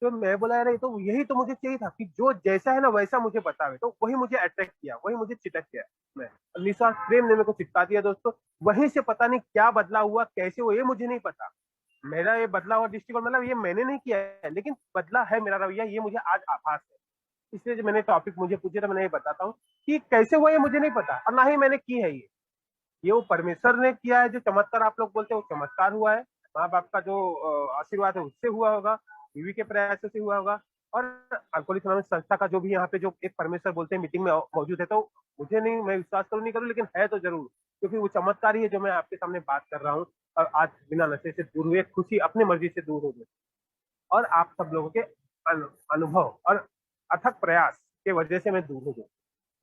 तो मैं बोला यार, ये तो यही तो मुझे चाहिए था, कि जो जैसा है ना वैसा मुझे बतावे, तो वही मुझे अट्रैक्ट किया, वही मुझे चिटक गया। मैं निस्वार्थ प्रेम ने मेरे को चिपका दिया दोस्तों। वहीं से पता नहीं क्या बदला हुआ, कैसे हुआ, ये मुझे नहीं पता। मेरा ये बदला हुआ दृष्टिकोण, मतलब ये मैंने नहीं किया है, लेकिन बदला है मेरा रवैया, ये मुझे आज आभास है। इसलिए जो मैंने टॉपिक मुझे पूछे तो मैंने ये बताता हूँ कि कैसे हुआ ये मुझे नहीं पता, और ना ही मैंने की है ये वो परमेश्वर ने किया है। जो चमत्कार आप लोग बोलते हैं वो चमत्कार हुआ है, माँ बाप का जो आशीर्वाद है उससे हुआ होगा, बीवी के प्रयासों से हुआ होगा, और अल्कोहलिक एनोनिमस संस्था का जो भी यहाँ पे जो एक परमेश्वर बोलते हैं मीटिंग में मौजूद है, तो मुझे नहीं, मैं विश्वास करूँ नहीं करूँ, लेकिन है तो जरूर, क्योंकि वो चमत्कार ही है जो मैं आपके सामने बात कर रहा हूँ। और आज बिना नशे से दूर हुए, खुशी अपनी मर्जी से दूर हो गई, और आप सब लोगों के अनुभव और अथक प्रयास के वजह से मैं दूर हो गया।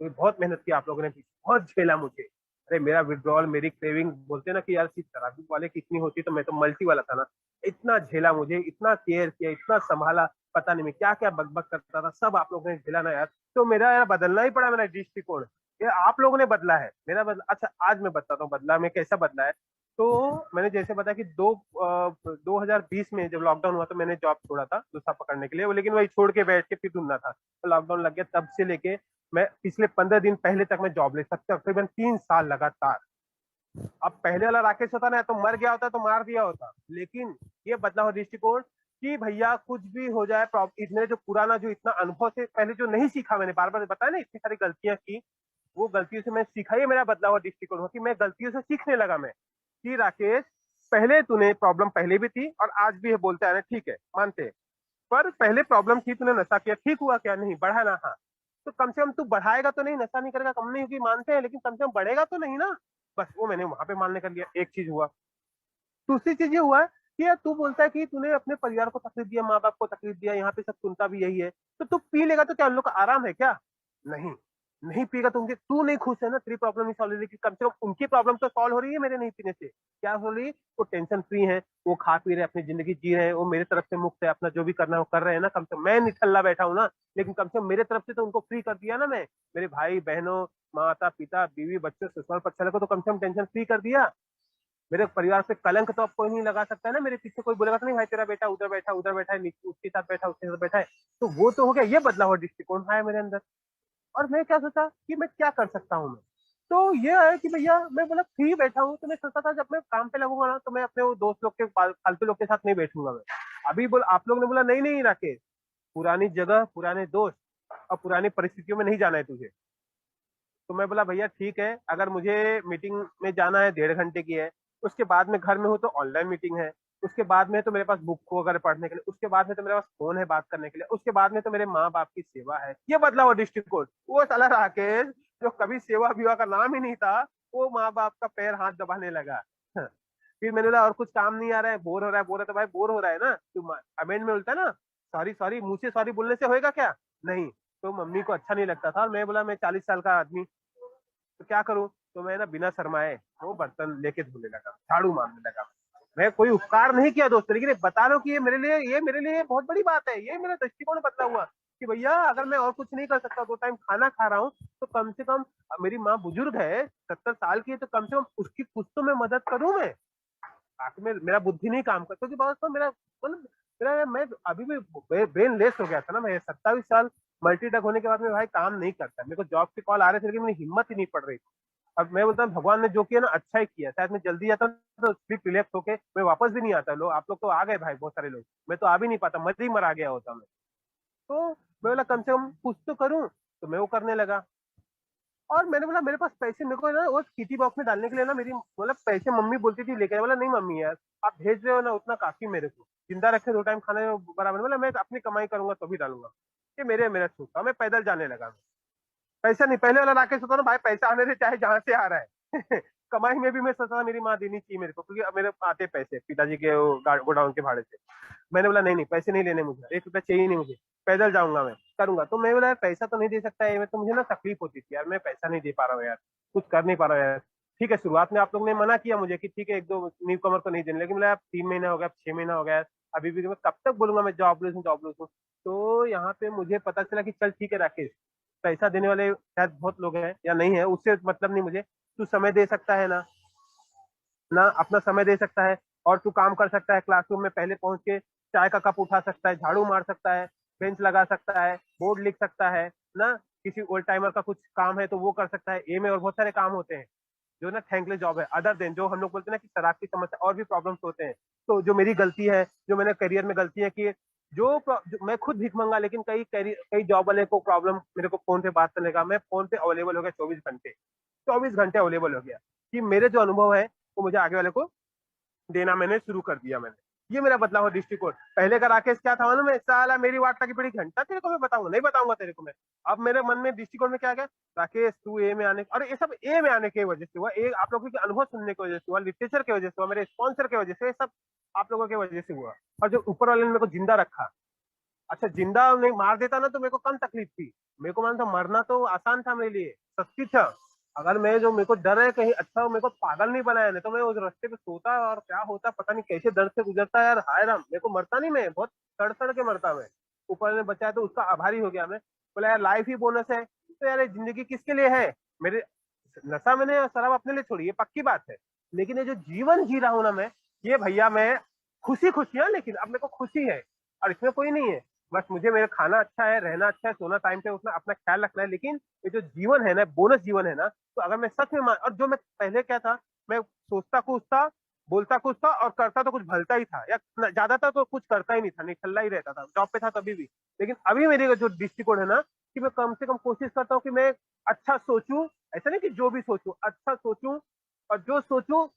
तो बहुत मेहनत की आप लोगों ने, बहुत झेला मुझे। अरे मेरा विड्रॉल, मेरी क्रेविंग, बोलते ना कि यार सिर्फ शराबी वाले की इतनी होती तो मैं तो मल्टी वाला था ना। इतना झेला मुझे, इतना केयर किया, इतना संभाला, पता नहीं मैं क्या क्या बकबक करता था, सब आप लोगों ने झेला ना यार। तो मेरा यार बदलना ही पड़ा मेरा दृष्टिकोण, ये आप लोगों ने बदला है मेरा बदला। अच्छा आज मैं बताता हूँ बदला में कैसा बदला है। तो मैंने जैसे बताया कि 2020 में जब लॉकडाउन हुआ तो मैंने जॉब छोड़ा था दूसरा पकड़ने के लिए, लेकिन वही छोड़ के बैठ के फिर ढूंढना था, तो लॉकडाउन लग गया। तब से लेके मैं पिछले 15 दिन पहले तक मैं जॉब ले सकता, तकरीबन 3 साल लगातार। अब पहले वाला राकेश होता ना, तो मर गया होता तो मार दिया होता, लेकिन ये बदला हो दृष्टिकोण कि भैया कुछ भी हो जाए, इतने जो पुराना, जो इतना अनुभव से पहले जो नहीं सीखा, मैंने बार बार बताया ना इतनी सारी गलतियां की, वो गलतियों से मैं सीखा, ही मेरा बदला हुआ दृष्टिकोण हो कि मैं गलतियों से सीखने लगा। मैं कि राकेश, पहले तूने प्रॉब्लम पहले भी थी और आज भी है, बोलते आ रहे, ठीक है मानते हैं, पर पहले प्रॉब्लम थी, तूने नशा किया, ठीक हुआ क्या? नहीं बढ़ा ना, हाँ। तो कम से कम तू बढ़ाएगा तो नहीं, नशा नहीं करेगा, कम नहीं होगी मानते हैं, लेकिन कम से कम बढ़ेगा तो नहीं ना। बस वो मैंने वहां पे मानने कर लिया, एक चीज हुआ। दूसरी चीज ये हुआ कि यार तू बोलता है कि तूने अपने परिवार को तकलीफ दिया, माँ बाप को तकलीफ दिया, यहाँ पे सब सुनता भी यही है, तो तू पी लेगा तो क्या उन लोग का आराम है क्या? नहीं, नहीं पिएगा तो उनके, तू नहीं खुश है ना, तेरी प्रॉब्लम नहीं सॉल्व हो रही, कि कम से कम उनकी प्रॉब्लम तो सॉल्व हो रही है मेरे नहीं पीने से। क्या हो रही? वो टेंशन फ्री है, वो खा पी रहे, अपनी जिंदगी जी रहे हैं, वो मेरे तरफ से मुक्त है, अपना जो भी करना है वो कर रहे हैं ना। कम से कम मैं निठल्ला बैठा हूँ ना, लेकिन कम से कम मेरे तरफ से तो उनको फ्री कर दिया ना मैं। मेरे भाई बहनों, माता पिता, बीवी बच्चों, ससुराल पक्षाले को तो कम से कम टेंशन फ्री कर दिया। मेरे परिवार पे कलंक तो अब कोई नहीं लगा सकता है ना, मेरे पीछे कोई बोलेगा तो नहीं भाई तेरा बेटा उधर बैठा, उधर बैठा है, उसके साथ बैठा, उसके साथ बैठा है। तो वो तो हो गया, ये बदला हुआ दृष्टिकोण है मेरे अंदर। और मैं क्या सोचा कि मैं क्या कर सकता हूँ मैं, तो ये है कि भैया मैं बोला फ्री बैठा हूँ, तो मैं सोचता था जब मैं काम पे लगूंगा ना, तो मैं अपने वो दोस्त लोग के फालतू लोग के साथ नहीं बैठूंगा मैं। अभी बोल, आप लोग ने बोला नहीं नहीं राकेश, पुरानी जगह, पुराने दोस्त और पुरानी परिस्थितियों में नहीं जाना है तुझे। तो मैं बोला भैया ठीक है, अगर मुझे मीटिंग में जाना है 1.5 घंटे की है, उसके बाद में घर में हूँ तो ऑनलाइन मीटिंग है, उसके बाद में तो मेरे पास बुक को अगर पढ़ने के लिए, उसके बाद में तो मेरे पास फोन है बात करने के लिए, उसके बाद में तो मेरे माँ बाप की सेवा है। ये बदला हुआ दृष्टिकोण। वो साला राकेश जो कभी सेवा विवाह का नाम ही नहीं था, वो माँ बाप का पैर हाथ दबाने लगा। फिर मैंने बोला और कुछ काम नहीं आ रहा है, बोर हो रहा है, बोर है तो भाई बोर हो रहा है ना, तुम अमेंड में बोलता है ना, सॉरी सॉरी, मुंह से सॉरी बोलने से होएगा क्या? नहीं। तो मम्मी को अच्छा नहीं लगता था, और मैं बोला मैं 40 साल का आदमी, तो क्या करूं? तो मैं ना बिना शर्माए वो बर्तन लेके धोने लगा, झाड़ू मारने लगा। मैं कोई उपकार नहीं किया दोस्तों, लेकिन बता रहा हूँ कि ये मेरे लिए बहुत बड़ी बात है। ये मेरा दृष्टिकोण बदला हुआ कि भैया अगर मैं और कुछ नहीं कर सकता, 2 टाइम खाना खा रहा हूँ, तो कम से कम मेरी माँ बुजुर्ग है, 70 साल की है, तो कम से कम उसकी कुछ तो मैं मदद करूं मैं। ताकि मेरा बुद्धि नहीं काम करता, क्योंकि बहुत तो मेरा मतलब मेरा मैं अभी भी ब्रेन लेस हो गया था ना। मैं 27 साल मल्टीटक होने के बाद में भाई काम नहीं करता। मेरे को जॉब के कॉल आ रहे थे, लेकिन मेरी हिम्मत ही नहीं पड़ रही थी। अब मैं बोलता हूँ भगवान ने जो किया ना अच्छा ही किया। शायद मैं जल्दी जाता तो स्लीप रिलैक्स होके मैं वापस भी नहीं आता। लोग आप लोग तो आ गए भाई, बहुत सारे लोग, मैं तो आ भी नहीं पाता, मर ही मरा गया होता मैं। तो मैं बोला कम से कम कुछ तो करूं, तो मैं वो करने लगा। और मैंने बोला मेरे पास पैसे, मेरे को ना वो किटी बॉक्स में डालने के लिए ना मेरी मतलब पैसे मम्मी बोलती थी लेके आए। बोला नहीं मम्मी यार, आप भेज रहे हो ना उतना काफी मेरे को, जिंदा रखे 2 टाइम खाने में बराबर। बोला मैं अपनी कमाई करूंगा तो भी डालूंगा। ये मेरा छूटा, मैं पैदल जाने लगा। पैसा नहीं, पहले वाला राकेश होता ना भाई, पैसा आने से चाहे जहां से आ रहा है कमाई में भी मैं सोचता था मेरी माँ देनी चाहिए मेरे को, क्योंकि अब मेरे आते पैसे पिताजी के वो गोडाउन के भाड़े से। मैंने बोला नहीं नहीं, पैसे नहीं लेने मुझे, 1 रुपया चाहिए नहीं मुझे, पैदल जाऊंगा मैं, करूंगा। तो मैं बोला यार पैसा तो नहीं दे सकता है मैं, तो मुझे ना तकलीफ होती थी यार, मैं पैसा नहीं दे पा रहा हूँ यार, कुछ कर नहीं पा रहा हूँ यार। ठीक है, शुरुआत में आप लोग ने मना किया मुझे कि ठीक है 1-2 न्यू कमर को नहीं देने, लेकिन बोला 3 महीना हो गया, 6 महीना हो गया, अभी भी मैं कब तक बोलूंगा मैं जॉबलेस हूँ जॉबलेस हूँ। तो यहाँ पे मुझे पता चला कि चल ठीक है राकेश, पैसा देने वाले शायद बहुत लोग हैं या नहीं है, उससे मतलब नहीं मुझे। तू समय दे सकता है ना, ना अपना समय दे सकता है, और तू काम कर सकता है, क्लासरूम में पहले पहुंच के चाय का कप उठा सकता है, झाड़ू मार सकता है, बेंच लगा सकता है, बोर्ड लिख सकता है ना, किसी ओल्ड टाइमर का कुछ काम है तो वो कर सकता है। ए में और बहुत सारे काम होते हैं जो ना थैंकलेस जॉब है, अदर देन जो हम लोग बोलते हैं ना कि शराब की समस्या और भी प्रॉब्लम्स होते हैं। तो जो मेरी गलती है, जो मैंने करियर में गलती है कि जो मैं खुद भीख मंगा, लेकिन कई जॉब वाले को प्रॉब्लम मेरे को फोन पे बात करने का, मैं फोन पे अवेलेबल हो गया 24 घंटे, 24 घंटे अवेलेबल हो गया कि मेरे जो अनुभव है वो मुझे आगे वाले को देना मैंने शुरू कर दिया मैंने। ये मेरा बदलाव है दृष्टिकोण। पहले का राकेश क्या था मालूम है, साला मेरी वार्ता की बड़ी घंटा तेरे को मैं बताऊंगा, नहीं बताऊंगा तेरे को मैं। अब मेरे मन में दृष्टिकोण में क्या गया, राकेश तू ए में आने, और ये सब ए में आने की वजह से हुआ, ए आप लोगों के अनुभव सुनने की वजह से हुआ, लिटरेचर की वजह से हुआ, मेरे स्पॉन्सर की वजह से, ये सब आप लोगों की वजह से हुआ। और जो ऊपर वाले ने मेरे को जिंदा रखा, अच्छा जिंदा नहीं मार देता ना तो मेरे को कम तकलीफ थी। मेरे को मालूम था मरना तो आसान था मेरे लिए, सच्ची था। अगर मैं जो मेरे को डर है कहीं अच्छा मेरे को पागल नहीं बनाया, नहीं तो मैं उस रास्ते पे सोता और क्या होता पता नहीं, कैसे दर्द से गुजरता यार, हाय राम। मेरे को मरता नहीं, मैं बहुत सड़ सड़ के मरता मैं। ऊपर ने बचाया तो उसका आभारी हो गया मैं। बोला यार लाइफ ही बोनस है, तो यार ये जिंदगी किसके लिए है। मेरे नशा मैंने शराब अपने लिए छोड़ी, ये पक्की बात है, लेकिन ये जो जीवन जी रहा हूं ना मैं, ये भैया मैं खुशी खुशी है, लेकिन अब मेरे को खुशी है और इसमें कोई नहीं है। बस मुझे मेरा खाना अच्छा है, रहना अच्छा है, सोना टाइम पे उठना, अपना ख्याल रखना है। लेकिन ये जो जीवन है ना, बोनस जीवन है ना, तो अगर मैं सच में और जो मैं पहले क्या था, मैं सोचता कुछ था, बोलता कुछ था और करता तो कुछ भलता ही था, या ज्यादातर तो कुछ करता ही नहीं था, निठल्ला ही रहता था, जॉब पे था तभी भी। लेकिन अभी मेरे जो दृष्टिकोण है ना, कि मैं कम से कम कोशिश करता हूँ कि मैं अच्छा सोचूं, ऐसा नहीं कि जो भी सोचूं अच्छा सोचूं, और जो सोचूं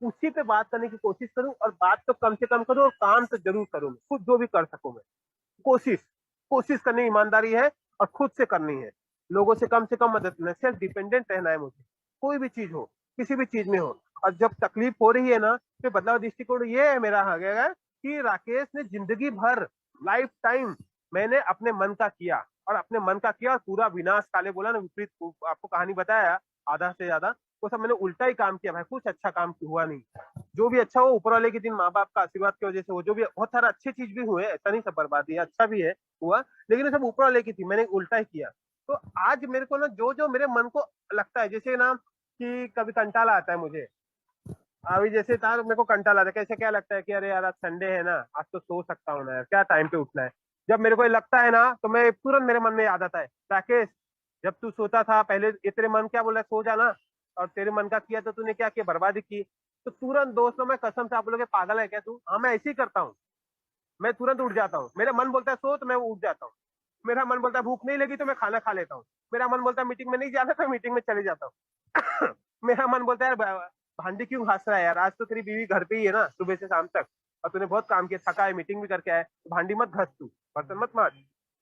उसी पे बात करने की कोशिश करूं, और बात तो कम से कम करूं और काम तो जरूर करूं, खुद जो भी कर सकूं मैं। कोशिश कोशिश करनी ईमानदारी है, और खुद से करनी है, लोगों से कम मदद लेना, सेल्फ डिपेंडेंट रहना है मुझे, कोई भी चीज हो, किसी भी चीज में हो। और जब तकलीफ हो रही है ना, तो बदलाव दृष्टिकोण ये है मेरा आगे कि राकेश ने जिंदगी भर, लाइफ टाइम मैंने अपने मन का किया, और अपने मन का किया और पूरा विनाश काले बोला ना, विपरीत आपको कहानी बताया आधा से ज्यादा, वो सब मैंने उल्टा ही काम किया भाई, कुछ अच्छा काम हुआ नहीं। जो भी अच्छा हो ऊपर वाले के दिन माँ बाप का आशीर्वाद की वजह से, वो जो भी बहुत सारा अच्छे चीज भी हुए, ऐसा नहीं सब बर्बादी है, अच्छा भी है हुआ, लेकिन ये सब ऊपर वाले की थी, मैंने उल्टा ही किया। तो आज मेरे को ना जो जो मेरे मन को लगता है, जैसे ना कि कभी कंटाला आता है मुझे, अभी जैसे था मेरे को कंटाला आता है, कैसे क्या लगता है कि अरे यार आज संडे है ना, आज तो सो सकता हूँ ना यार, क्या टाइम पे उठना है। जब मेरे को ये लगता है ना, तो मैं तुरंत मेरे मन में याद आता है, राकेश जब तू सोता था पहले, ये तेरे मन क्या बोला, सो जाना, और तेरे मन का किया तो तूने क्या किया, बर्बादी की। तो तुरंत दोस्तों में कसम से आप लोग पागल है क्या तू, हाँ मैं ऐसे ही करता हूँ। मैं तुरंत उठ जाता हूँ, मेरा मन बोलता है सो तो मैं उठ जाता हूँ, मेरा मन बोलता है भूख नहीं लगी तो मैं खाना खा लेता हूँ, मेरा मन बोलता है मीटिंग में नहीं जाना तो मीटिंग में चले जाता हूँ मेरा मन बोलता है यार भांडी क्यों घास रहा है यार, आज तो तेरी बीवी घर पे ही है ना सुबह से शाम तक, और तूने बहुत काम किया, थका है, मीटिंग भी करके आया, तो भांडी मत घस, तू बर्तन मत मार।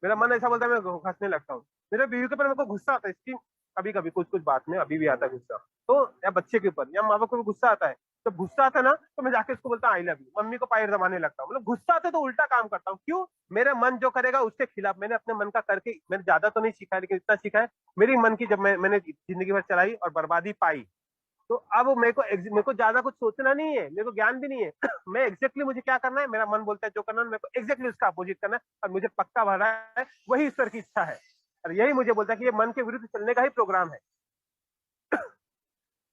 मेरा मन ऐसा बोलता है, मैं घसने लगता हूँ। मेरे बीवी के ऊपर मेरे को गुस्सा आता है इसकी, कभी कभी कुछ कुछ बात में अभी भी आता है गुस्सा, तो या बच्चे के ऊपर या माँ बाप को भी गुस्सा आता है। तो गुस्सा आता है ना, तो मैं जाके उसको बोलता हूँ आई लव यू, मम्मी को पैर दबाने लगता हूँ, मतलब गुस्सा आता है तो उल्टा काम करता हूँ। क्यों, मेरा मन जो करेगा उसके खिलाफ, मैंने अपने मन का करके, मैंने ज्यादा तो नहीं सीखा है लेकिन इतना सीखा है, मेरी मन की जब मैंने जिंदगी भर चलाई और बर्बादी पाई, तो अब मेरे को ज्यादा कुछ सोचना नहीं है, मेरे को ज्ञान भी नहीं है मैं एग्जैक्टली मुझे क्या करना है, मेरा मन बोलता है जो करना है, मेरे को एग्जैक्टली उसका अपोजिट करना है, और मुझे पक्का भरा है वही ईश्वर की इच्छा है, और यही मुझे बोलता है कि ये मन के विरुद्ध चलने का ही प्रोग्राम है।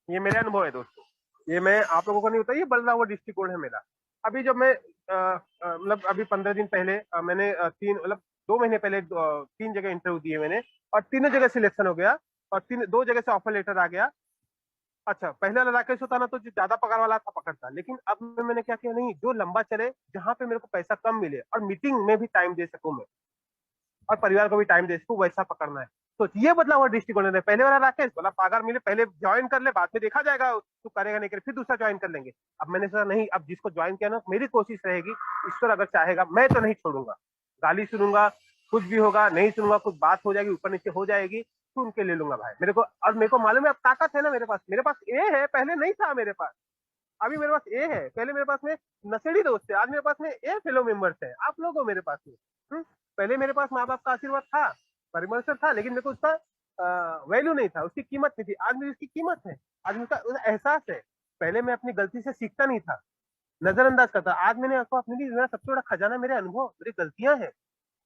ये मेरे अनुभव है दोस्तों, ये मैं आप लोगों को नहीं बताया, ये बदला हुआ दृष्टिकोण है मेरा। अभी जब मैं मतलब अभी 15 दिन पहले मैंने तीन मतलब 2 महीने पहले 3 जगह इंटरव्यू दिए मैंने, और तीनों जगह सिलेक्शन हो गया, और 2 जगह से ऑफर लेटर आ गया। अच्छा, पहले वाला राकेश होता ना तो जो ज्यादा पगार वाला था पकड़ता, लेकिन अब मैंने क्या किया, नहीं जो लंबा चले, जहां पे मेरे को पैसा कम मिले और मीटिंग में भी टाइम दे सकूं मैं, और परिवार को भी टाइम दे सकूं, वैसा पकड़ना है। तो ये बदला हुआ दृष्टिकोण है। पहले वाला राकेश बोला पगार मिले पहले ज्वाइन कर ले, बाद में देखा जाएगा तू करेगा नहीं करे, फिर दूसरा ज्वाइन कर लेंगे। अब मैंने सोचा नहीं, अब जिसको ज्वाइन किया ना, मेरी कोशिश रहेगी, ईश्वर अगर चाहेगा मैं तो नहीं छोड़ूंगा, गाली सुनूंगा, कुछ भी होगा नहीं सुनूंगा, कुछ बात हो जाएगी ऊपर नीचे हो जाएगी, सुन के ले लूंगा भाई मेरे को। और मेरे को मालूम है अब ताकत है ना मेरे पास ए है, पहले नहीं था मेरे पास, अभी मेरे पास ए है, पहले मेरे पास में नशेड़ी दोस्त है, आज मेरे पास में ए फेलो मेंबर्स है, आप लोग हो मेरे पास में। पहले मेरे पास माँ बाप का आशीर्वाद था, परिमर्शन था, लेकिन मेरे को उसका वैल्यू नहीं था, उसकी कीमत नहीं थी। आज मेरी उसकी कीमत है, आज उसका एहसास है। पहले मैं अपनी गलती से सीखता नहीं था, नजरअंदाज करता, आज मैंने आपको अपने लिए मेरा सबसे बड़ा खजाना मेरे अनुभव, मेरी गलतियां हैं।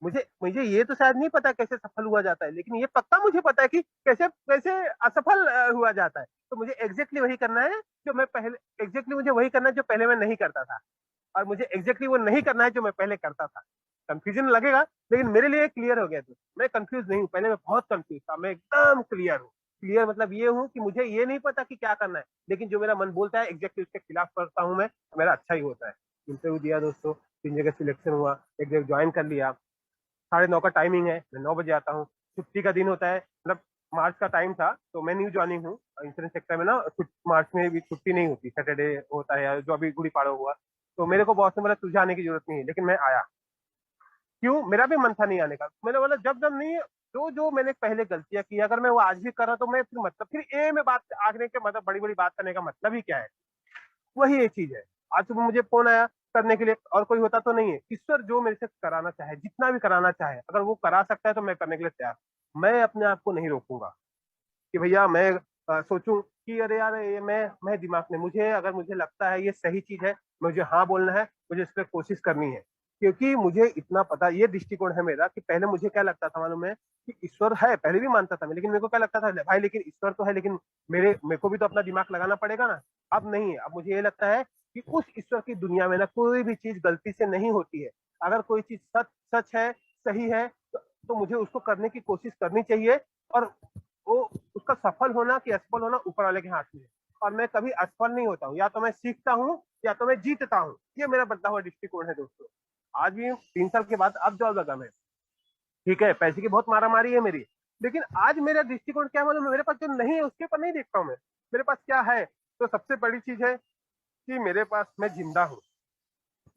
मुझे मुझे ये तो शायद नहीं पता कैसे सफल हुआ जाता है, लेकिन ये पक्का मुझे पता है कि कैसे कैसे असफल हुआ जाता है। तो मुझे एग्जैक्टली वही करना है जो मैं पहले, एग्जैक्टली मुझे वही करना है जो पहले मैं नहीं करता था, और मुझे एग्जैक्टली वो नहीं करना है जो मैं पहले करता था। कंफ्यूजन लगेगा, लेकिन मेरे लिए क्लियर हो गया। तो मैं कंफ्यूज नहीं हूँ, पहले मैं बहुत कंफ्यूज था, मैं एकदम क्लियर हूँ। क्लियर मतलब ये हूँ कि मुझे ये नहीं पता कि क्या करना है, लेकिन जो मेरा मन बोलता है एग्जैक्टली उसके खिलाफ करता हूँ मैं, मेरा अच्छा ही होता है। इंटरव्यू दिया दोस्तों, 3 जगह सिलेक्शन हुआ, एक जगह ज्वाइन कर लिया, 9:30 का टाइमिंग है, मैं 9 बजे आता हूँ। छुट्टी का दिन होता है, मतलब मार्च का टाइम था, तो मैं न्यू ज्वाइनिंग हूँ इंश्योरेंस सेक्टर में ना, मार्च में भी छुट्टी नहीं होती, सैटरडे होता है, या जो अभी गुड़ी पाड़ो हुआ। तो मेरे को बॉस ने बोला तुझे आने की जरूरत नहीं है, लेकिन मैं आया। क्यों, मेरा भी मन था नहीं आने का। मैंने बोला जब जब नहीं, जो जो मैंने पहले गलतियां की, अगर मैं वो आज भी कर रहा तो मैं फिर मतलब फिर ए में बात आगने के मतलब बड़ी बड़ी बात करने का मतलब ही क्या है। वही एक चीज है। आज सुबह मुझे फोन आया करने के लिए, और कोई होता तो नहीं है, ईश्वर जो मेरे से कराना चाहे, जितना भी कराना चाहे, अगर वो करा सकता है तो मैं करने के लिए तैयार। मैं अपने आप को नहीं रोकूंगा कि भैया मैं सोचूं कि अरे यार ये मैं दिमाग में, मुझे अगर मुझे लगता है ये सही चीज है, मुझे हाँ बोलना है, मुझे इस पर कोशिश करनी है। क्योंकि मुझे इतना पता, ये दृष्टिकोण है मेरा, कि पहले मुझे क्या लगता था मालूम है, कि ईश्वर है, पहले भी मानता था मैं, लेकिन मेरे को क्या लगता था भाई, लेकिन ईश्वर तो है, लेकिन मेरे को भी तो अपना दिमाग लगाना पड़ेगा ना। अब नहीं है, अब मुझे ये लगता है कि उस ईश्वर की दुनिया में ना कोई भी चीज गलती से नहीं होती है। अगर कोई चीज सच सच है, सही है, तो मुझे उसको करने की कोशिश करनी चाहिए। और वो उसका सफल होना कि असफल होना ऊपर वाले के हाथ में है। और मैं कभी असफल नहीं होता हूँ, या तो मैं सीखता हूँ या तो मैं जीतता हूँ। ये मेरा बदला हुआ दृष्टिकोण है दोस्तों। आज भी 3 साल के बाद अब जॉब लगा मैं, ठीक है पैसे की बहुत मारा मारी है मेरी, लेकिन आज मेरा दृष्टिकोण क्या मालूम है, मेरे पास जो नहीं है उसके ऊपर नहीं देखता हूँ मैं, मेरे पास क्या है। तो सबसे बड़ी चीज है कि मेरे पास, मैं जिंदा हूँ,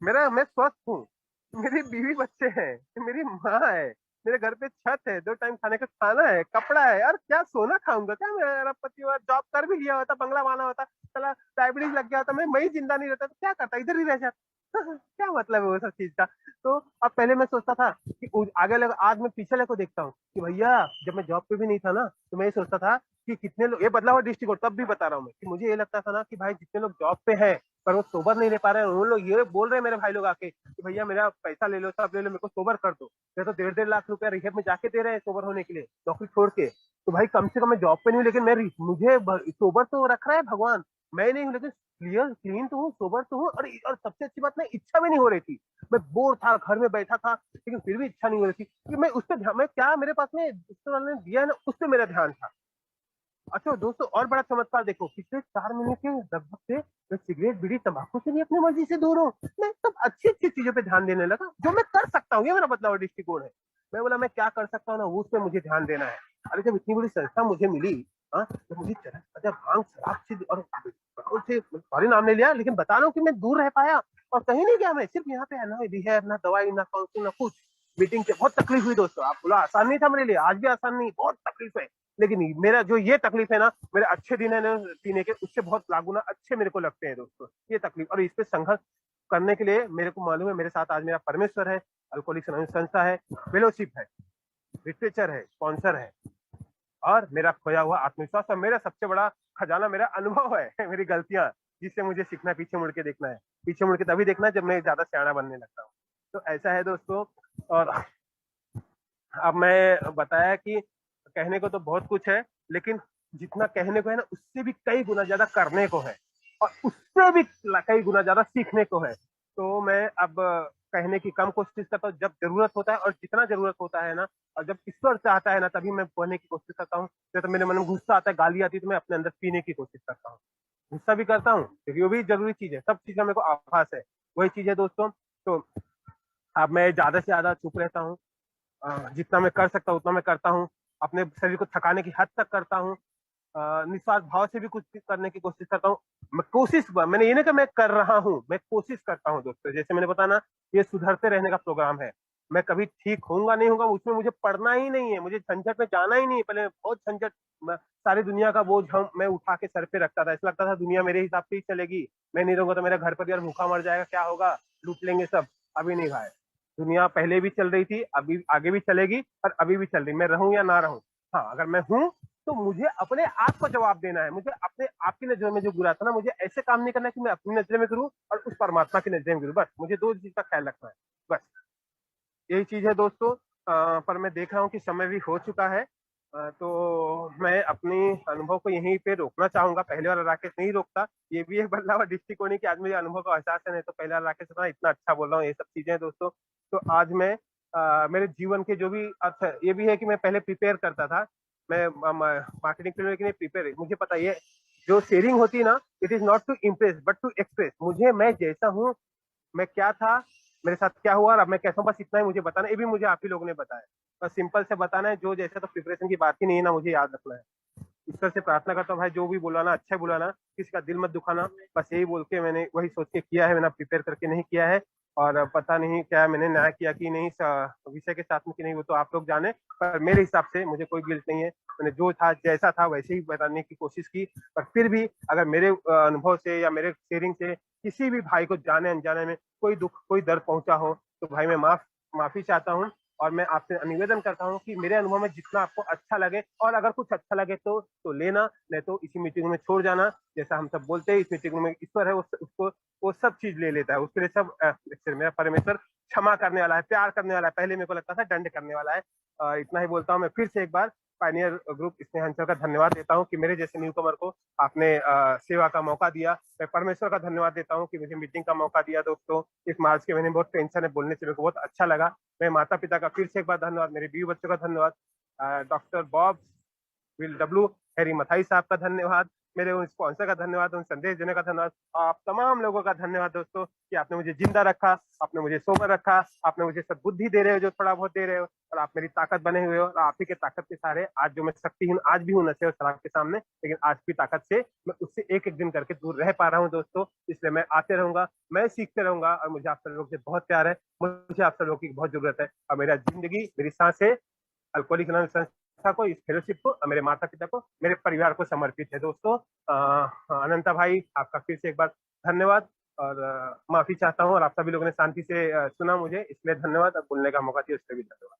मैं स्वस्थ हूँ, मेरी बीवी बच्चे हैं, मेरी माँ है, मेरे घर पे छत है, 2 टाइम खाने का खाना है, कपड़ा है। यार क्या सोना खाऊंगा क्या, मेरा पति और जॉब कर भी लिया होता, बंगला बना होता, चला डायबिटीज लग गया होता, मैं ही जिंदा नहीं रहता तो क्या करता, इधर ही रह जाता क्या मतलब है वो सब चीज का। तो अब पहले मैं सोचता था कि आगे लगा, आज मैं पीछे को देखता हूँ कि भैया जब मैं जॉब पे भी नहीं था ना, तो मैं ये सोचता था कि कितने लोग, ये बदला हुआ दृष्टिकोण तब भी बता रहा हूँ मैं, कि मुझे ये लगता था ना कि भाई जितने लोग जॉब पे हैं पर वो सोबर नहीं ले पा रहे हैं, उन लोग ये बोल रहे हैं मेरे भाई लोग आके कि भैया मेरा पैसा ले लो, सब ले लो, मेरे को सोबर कर दो। मैं तो 1.5 लाख रुपया रिहेब में जाके दे रहे हैं सोबर होने के लिए, नौकरी छोड़ के। तो भाई कम से कम मैं जॉब पे नहीं हूँ, लेकिन मैं मुझे सोबर तो रख रहा है भगवान, मैं नहीं हूँ, लेकिन क्लियर क्लीन तो हूँ, सोबर तो हूँ। और सबसे अच्छी बात, मैं इच्छा भी नहीं हो रही थी, मैं बोर था, घर में बैठा था, लेकिन फिर भी इच्छा नहीं हो रही थी कि मैं उस पर ध्यान, मैं क्या मेरे पास में ईश्वर वाले ने दिया है ना, उस पर मेरा ध्यान था। अच्छा दोस्तों, और बड़ा चमत्कार देखो, पिछले 4 महीने के लगभग से मैं सिगरेट बीड़ी तंबाकू से भी अपनी मर्जी से दूर हूँ। मैं सब अच्छी अच्छी चीजों पे ध्यान देने लगा, जो मैं कर सकता हूँ, ये मेरा बदलाव दृष्टिकोण है। मैं बोला मैं क्या कर सकता हूँ ना, उस पर मुझे ध्यान देना है। अरे जब इतनी बड़ी संस्था मुझे मिली, हाँ, तो मुझे चरस अच्छा भांग शराब से और से सॉरी नाम ले लिया, लेकिन बता रहा हूँ कि मैं दूर रह पाया, और कहीं नहीं गया मैं, सिर्फ यहाँ पे है ना, रिहैब ना दवाई ना काउंसलिंग ना कुछ। मीटिंग से बहुत तकलीफ हुई दोस्तों, आप बोला आसान नहीं था मेरे लिए, आज भी आसान नहीं, बहुत तकलीफ है। लेकिन मेरा जो ये तकलीफ है ना, मेरे अच्छे दिन है ना पीने के, उससे बहुत लागू ना अच्छे मेरे को लगते हैं दोस्तों ये तकलीफ। और इस पे संघर्ष करने के लिए मेरे को मालूम है मेरे साथ आज मेरा परमेश्वर है, अल्कोहलिक्स अनोनिमस संस्था है, फेलोशिप है, लिटरेचर है, स्पॉन्सर है, और मेरा खोया हुआ आत्मविश्वास। और मेरा सबसे बड़ा खजाना मेरा अनुभव है, मेरी गलतियां, जिससे मुझे सीखना है, पीछे मुड़ के देखना है। पीछे मुड़ के तभी देखना है जब मैं ज्यादा सियाना बनने लगता हूँ। तो ऐसा है दोस्तों। और अब मैं बताया कि कहने को तो बहुत कुछ है, लेकिन जितना कहने को है ना, उससे भी कई गुना ज्यादा करने को है, और उससे भी कई गुना ज्यादा सीखने को है। तो मैं अब कहने की कम कोशिश करता हूँ जब जरूरत होता है, और जितना जरूरत होता है ना, और जब ईश्वर चाहता है ना, तभी मैं कहने की कोशिश करता हूँ। जैसे मेरे मन में गुस्सा आता है, गाली आती है, तो मैं अपने अंदर पीने की कोशिश करता हूँ। गुस्सा भी करता हूँ क्योंकि वो भी जरूरी चीज है, सब चीज का मेरे को आभास है। वही चीज है दोस्तों। तो अब मैं ज्यादा से ज्यादा चुप रहता हूँ, जितना मैं कर सकता हूँ उतना मैं करता हूँ, अपने शरीर को थकाने की हद तक करता हूँ, निस्वार्थ भाव से भी कुछ करने की कोशिश करता हूँ। मैंने ये नहीं कि मैं कर रहा हूँ, मैं कोशिश करता हूँ दोस्तों। जैसे मैंने बताया ना, ये सुधरते रहने का प्रोग्राम है। मैं कभी ठीक होऊंगा नहीं होगा उसमें मुझे पढ़ना ही नहीं है, मुझे झंझट में जाना ही नहीं है। पहले मैं बहुत झंझट, सारी दुनिया का बोझ हम मैं उठा के सर पे रखता था, ऐसा लगता था दुनिया मेरे हिसाब से ही चलेगी, मैं नहीं रहूंगा तो मेरा घर परिवार भूखा मर जाएगा, क्या होगा, लूट लेंगे सब। अभी नहीं भाई, दुनिया पहले भी चल रही थी, अभी आगे भी चलेगी, और अभी भी चल रही, मैं रहूं या ना रहूं। हाँ, अगर मैं हूं तो मुझे अपने आप को जवाब देना है। मुझे अपने आप की नजर में जो बुरा था ना, मुझे ऐसे काम नहीं करना है कि मैं अपनी नजर में करूं और उस परमात्मा की नजर में करूं। बस मुझे दो चीज का ख्याल रखना है, बस यही चीज है दोस्तों। पर मैं देख रहा हूँ कि समय भी हो चुका है। तो मैं अपनी अनुभव को यहीं पे रोकना चाहूंगा। पहले वाला राकेश नहीं रोकता, ये भी एक बदलाव डिस्ट्रिक्ट होने की आज मुझे अनुभव का एहसास है। नहीं तो पहले वाला राकेश इतना इतना अच्छा बोल रहा हूँ, ये सब चीजें हैं दोस्तों। तो आज मैं मेरे जीवन के जो भी अर्थ है, ये भी है कि मैं पहले प्रिपेयर करता था। मैं मार्केटिंग फील्ड के लिए प्रिपेयर, मुझे पता है जो शेयरिंग होती है ना, it is not to impress but to express. मुझे मैं जैसा हूँ, मैं क्या था, मेरे साथ क्या हुआ और अब मैं कैसा हूँ, बस इतना ही मुझे बताना है। ये भी मुझे आप ही लोगों ने बताया, बस सिंपल से बताना है। जो जैसे तो प्रिपरेशन की बात ही नहीं है ना, मुझे याद रखना है। ईश्वर से प्रार्थना करता हूँ भाई, जो भी बुलाना अच्छा है, बुलाना, किसी का दिल मत दुखाना। बस यही बोल के मैंने वही सोच के किया है, मैंने प्रिपेयर करके नहीं किया है। और पता नहीं क्या मैंने न्याय किया कि नहीं विषय के साथ में कि नहीं, वो तो आप लोग जाने। पर मेरे हिसाब से मुझे कोई गिल्ट नहीं है, मैंने जो था जैसा था वैसे ही बताने की कोशिश की। पर फिर भी अगर मेरे अनुभव से या मेरे शेयरिंग से किसी भी भाई को जाने अनजाने में कोई दुख कोई दर्द पहुंचा हो, तो भाई मैं माफी चाहता हूँ। और मैं आपसे निवेदन करता हूँ कि मेरे अनुभव में जितना आपको अच्छा लगे, और अगर कुछ अच्छा लगे तो लेना, नहीं तो इसी मीटिंग में छोड़ जाना। जैसा हम सब बोलते हैं, इस मीटिंग में ईश्वर है, उसको वो सब चीज ले लेता है, उसके लिए सब मेरा परमेश्वर क्षमा करने वाला है, प्यार करने वाला है। पहले मेरे को लगता था दंड करने वाला है। इतना ही बोलता हूँ मैं फिर से एक बार। पायनियर ग्रुप स्नेहांचल का धन्यवाद देता हूँ कि मेरे जैसे न्यू कमर को आपने सेवा का मौका दिया। मैं परमेश्वर का धन्यवाद देता हूँ कि मुझे मीटिंग का मौका दिया दोस्तों। इस मार्च के महीने बहुत टेंशन है, बोलने से मेरे को बहुत अच्छा लगा। मैं माता पिता का फिर से एक बार धन्यवाद, मेरे बीवी बच्चों का धन्यवाद, doctor Bob will W Harry Mathai साहब का धन्यवाद, मेरे उन स्पॉन्सर का धन्यवाद, उन संदेश देने का धन्यवाद, आप तमाम लोगों का धन्यवाद दोस्तों कि आपने मुझे जिंदा रखा, आपने मुझे सोबर रखा, आपने मुझे सब बुद्धि दे रहे हो जो थोड़ा बहुत दे रहे हो, और आप मेरी ताकत बने हुए हो। और आप ही के ताकत के सहारे आज जो मैं शक्तिहीन आज भी हूँ नशे और शराब के सामने, लेकिन आज की ताकत से मैं उससे एक एक दिन करके दूर रह पा रहा हूँ दोस्तों। इसलिए मैं आते रहूंगा, मैं सीखते रहूंगा, और मुझे आप सब लोगों से बहुत प्यार है, मुझे आप सब लोगों की बहुत जरूरत है। और मेरा जिंदगी, मेरी सांसें अल्कोहलिक एनोनिमस संस्था को, इस फेलोशिप को, मेरे माता पिता को, मेरे परिवार को समर्पित है दोस्तों। अनंता भाई, आपका फिर से एक बार धन्यवाद। और माफी चाहता हूँ, और आप सभी लोगों ने शांति से सुना मुझे, इसलिए धन्यवाद। और बोलने का मौका दिया उसके लिए भी धन्यवाद।